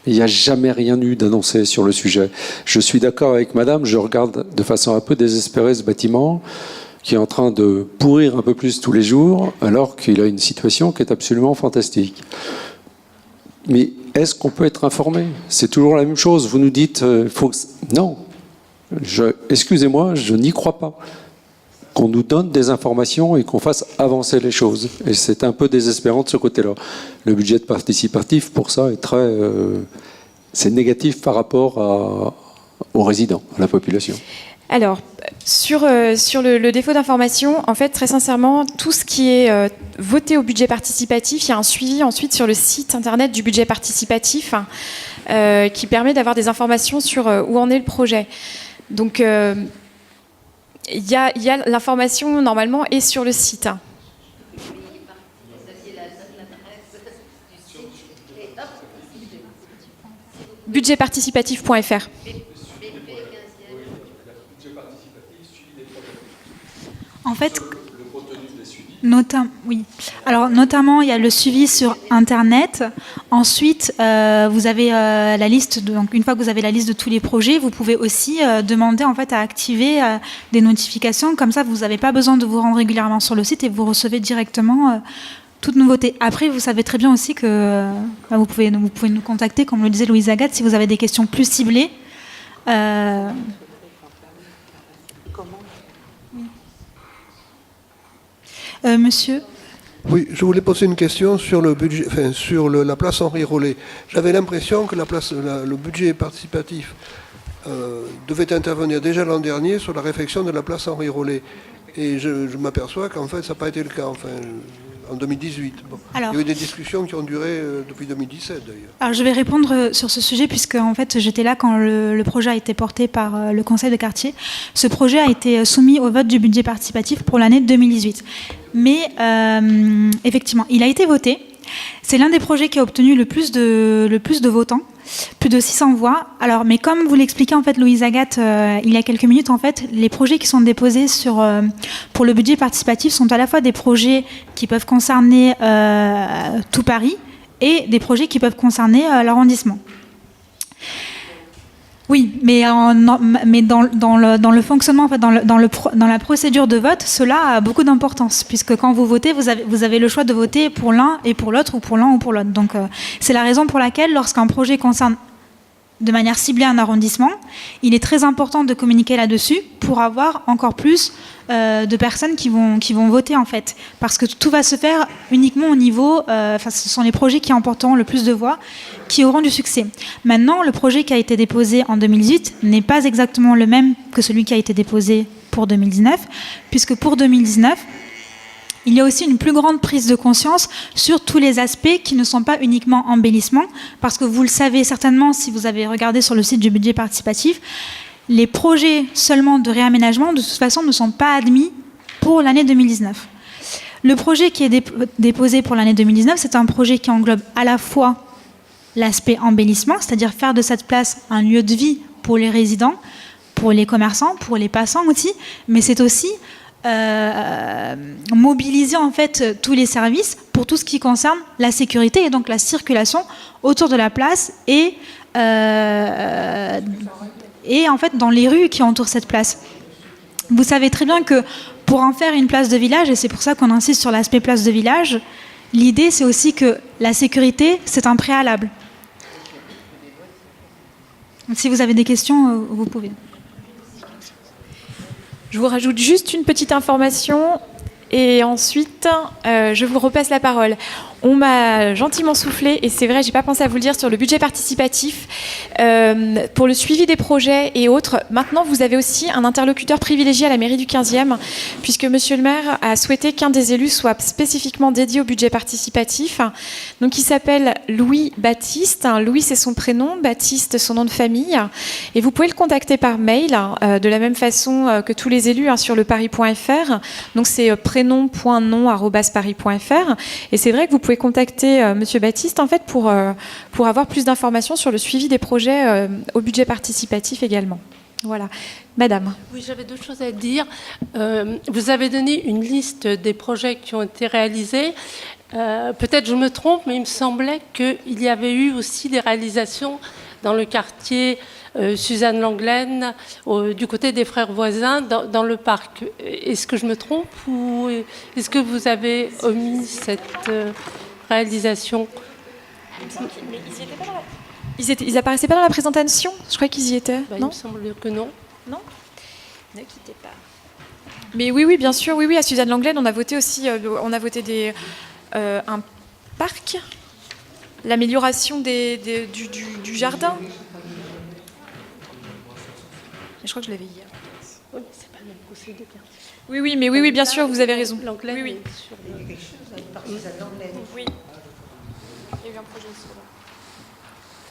Il n'y a jamais rien eu d'annoncé sur le sujet. Je suis d'accord avec madame, je regarde de façon un peu désespérée ce bâtiment qui est en train de pourrir un peu plus tous les jours, alors qu'il a une situation qui est absolument fantastique. Mais est-ce qu'on peut être informé? C'est toujours la même chose. Vous nous dites, non. Excusez-moi, je n'y crois pas. Qu'on nous donne des informations et qu'on fasse avancer les choses. Et c'est un peu désespérant de ce côté-là. Le budget participatif, pour ça, est c'est négatif par rapport aux résidents, à la population. Alors, sur le défaut d'information, en fait, très sincèrement, tout ce qui est voté au budget participatif, il y a un suivi ensuite sur le site internet du budget participatif qui permet d'avoir des informations sur où en est le projet. Donc, il y a l'information, normalement, est sur le site. Budgetparticipatif.fr. En fait, notamment, il y a le suivi sur Internet. Ensuite, vous avez la liste. Donc, une fois que vous avez la liste de tous les projets, vous pouvez aussi demander en fait à activer des notifications. Comme ça, vous n'avez pas besoin de vous rendre régulièrement sur le site et vous recevez directement toute nouveauté. Après, vous savez très bien aussi que vous pouvez nous contacter, comme le disait Louise Agathe, si vous avez des questions plus ciblées. Monsieur. Oui, je voulais poser une question sur le budget, la place Henri Rollet. J'avais l'impression que le budget participatif devait intervenir déjà l'an dernier sur la réfection de la place Henri Rollet. Et je m'aperçois qu'en fait, ça n'a pas été le cas. En 2018. Bon. Il y a eu des discussions qui ont duré depuis 2017 d'ailleurs. Alors je vais répondre sur ce sujet puisque en fait j'étais là quand le projet a été porté par le conseil de quartier. Ce projet a été soumis au vote du budget participatif pour l'année 2018. Mais effectivement, il a été voté. C'est l'un des projets qui a obtenu le plus de votants, plus de 600 voix. Alors, mais comme vous l'expliquait en fait Louise Agathe il y a quelques minutes, en fait, les projets qui sont déposés pour le budget participatif sont à la fois des projets qui peuvent concerner tout Paris et des projets qui peuvent concerner l'arrondissement. Oui, mais dans le fonctionnement, en fait, dans la procédure de vote, cela a beaucoup d'importance, puisque quand vous votez, vous avez le choix de voter pour l'un et pour l'autre, ou pour l'un ou pour l'autre. Donc, c'est la raison pour laquelle, lorsqu'un projet concerne de manière ciblée un arrondissement, il est très important de communiquer là-dessus pour avoir encore plus de personnes qui vont voter, en fait. Parce que tout va se faire uniquement au niveau... ce sont les projets qui emporteront le plus de voix qui auront du succès. Maintenant, le projet qui a été déposé en 2018 n'est pas exactement le même que celui qui a été déposé pour 2019, puisque pour 2019, il y a aussi une plus grande prise de conscience sur tous les aspects qui ne sont pas uniquement embellissements, parce que vous le savez certainement si vous avez regardé sur le site du budget participatif, les projets seulement de réaménagement, de toute façon, ne sont pas admis pour l'année 2019. Le projet qui est déposé pour l'année 2019, c'est un projet qui englobe à la fois l'aspect embellissement, c'est-à-dire faire de cette place un lieu de vie pour les résidents, pour les commerçants, pour les passants aussi, mais c'est aussi mobiliser en fait tous les services pour tout ce qui concerne la sécurité et donc la circulation autour de la place et en fait dans les rues qui entourent cette place. Vous savez très bien que pour en faire une place de village, et c'est pour ça qu'on insiste sur l'aspect place de village, l'idée c'est aussi que la sécurité c'est un préalable. Si vous avez des questions, vous pouvez. Je vous rajoute juste une petite information et ensuite je vous repasse la parole. On m'a gentiment soufflé, et c'est vrai, j'ai pas pensé à vous le dire, sur le budget participatif. Pour le suivi des projets et autres, maintenant vous avez aussi un interlocuteur privilégié à la mairie du 15e, puisque monsieur le maire a souhaité qu'un des élus soit spécifiquement dédié au budget participatif. Donc il s'appelle Louis Baptiste. Louis, c'est son prénom, Baptiste, son nom de famille. Et vous pouvez le contacter par mail, de la même façon que tous les élus, sur le paris.fr. Donc c'est prénom.nom@paris.fr. Et c'est vrai que vous pouvez contacter monsieur Baptiste en fait pour avoir plus d'informations sur le suivi des projets au budget participatif également. Voilà. Madame. Oui, j'avais deux choses à dire. Vous avez donné une liste des projets qui ont été réalisés. Peut-être je me trompe, mais il me semblait qu'il y avait eu aussi des réalisations dans le quartier Suzanne Langlaine, du côté des frères voisins, dans le parc. Est-ce que je me trompe ou est-ce que vous avez omis cette réalisation? Ils apparaissaient pas dans la présentation? Je crois qu'ils y étaient. Il me semble que non. Non? Ne quittez pas. Mais oui, bien sûr, oui, à Suzanne Langlaine, on a voté aussi, un parc, l'amélioration du jardin. Je crois que je l'avais hier. Oui, mais c'est pas le même conseil de quartier. Oui, mais oui, bien sûr, vous avez raison. Langlaine, oui. Oui. Il y a eu un projet aussi.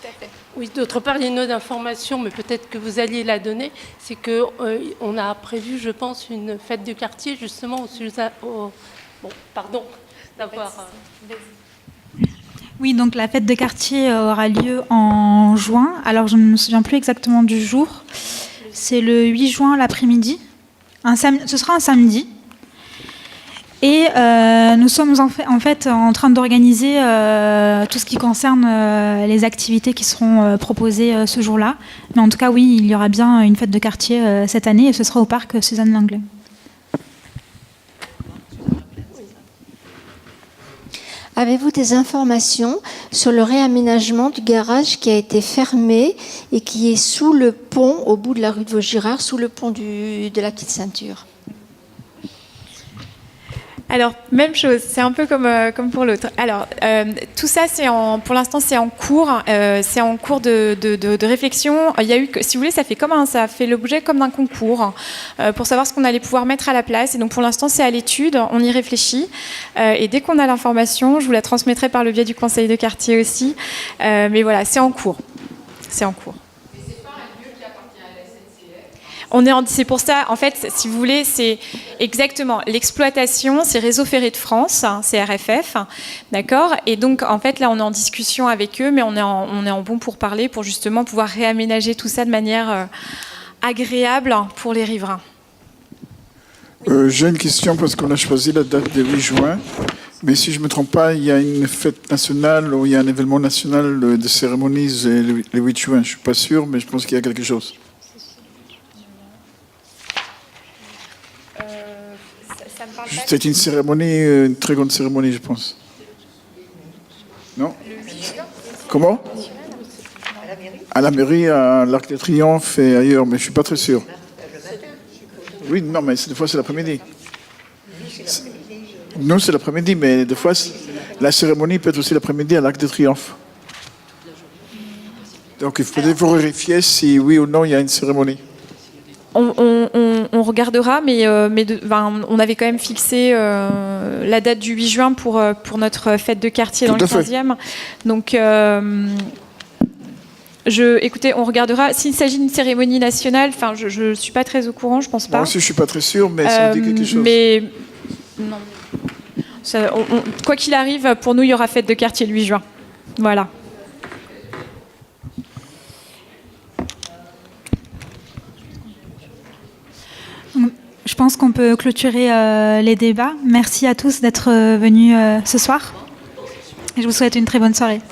Tout à fait. Oui, d'autre part, il y a une autre information, mais peut-être que vous alliez la donner, c'est qu'on a prévu, je pense, une fête de quartier, justement, d'avoir... Oui, donc la fête de quartier aura lieu en juin. Alors, je ne me souviens plus exactement du jour. C'est le 8 juin l'après-midi. Ce sera un samedi. Et nous sommes en fait en train d'organiser tout ce qui concerne les activités qui seront proposées ce jour-là. Mais en tout cas, oui, il y aura bien une fête de quartier cette année et ce sera au parc Suzanne Langlaine. Avez-vous des informations sur le réaménagement du garage qui a été fermé et qui est sous le pont, au bout de la rue de Vaugirard, sous le pont de la Petite Ceinture? Alors, même chose, c'est un peu comme pour l'autre. Alors, tout ça, pour l'instant, c'est en cours. C'est en cours de réflexion. Il y a eu, si vous voulez, ça fait l'objet comme d'un concours pour savoir ce qu'on allait pouvoir mettre à la place. Et donc, pour l'instant, c'est à l'étude. On y réfléchit. Et dès qu'on a l'information, je vous la transmettrai par le biais du conseil de quartier aussi. Mais voilà, c'est en cours. C'est en cours. C'est pour ça, en fait, si vous voulez, c'est exactement l'exploitation, c'est Réseau Ferré de France, c'est RFF, d'accord. Et donc, en fait, là, on est en discussion avec eux, mais on est en bon pourparlers pour justement pouvoir réaménager tout ça de manière agréable pour les riverains. J'ai une question parce qu'on a choisi la date de 8 juin. Mais si je ne me trompe pas, il y a une fête nationale ou il y a un événement national de cérémonies le 8 juin. Je ne suis pas sûr, mais je pense qu'il y a quelque chose. C'est une cérémonie, une très grande cérémonie, je pense. Non? Comment? À la mairie, à l'Arc de Triomphe et ailleurs, mais je ne suis pas très sûr. Oui, non, mais des fois c'est l'après-midi. Non, c'est l'après-midi, mais des fois la cérémonie peut être aussi l'après-midi à l'Arc de Triomphe. Donc il faudrait vérifier si oui ou non il y a une cérémonie. On regardera, mais on avait quand même fixé la date du 8 juin pour notre fête de quartier dans le 15e. Donc, écoutez, on regardera. S'il s'agit d'une cérémonie nationale, je ne suis pas très au courant, je ne pense pas. Moi aussi, je ne suis pas très sûr, mais ça me dit quelque chose. Mais non. Quoi qu'il arrive, pour nous, il y aura fête de quartier le 8 juin. Voilà. Je pense qu'on peut clôturer les débats. Merci à tous d'être venus ce soir. Et je vous souhaite une très bonne soirée.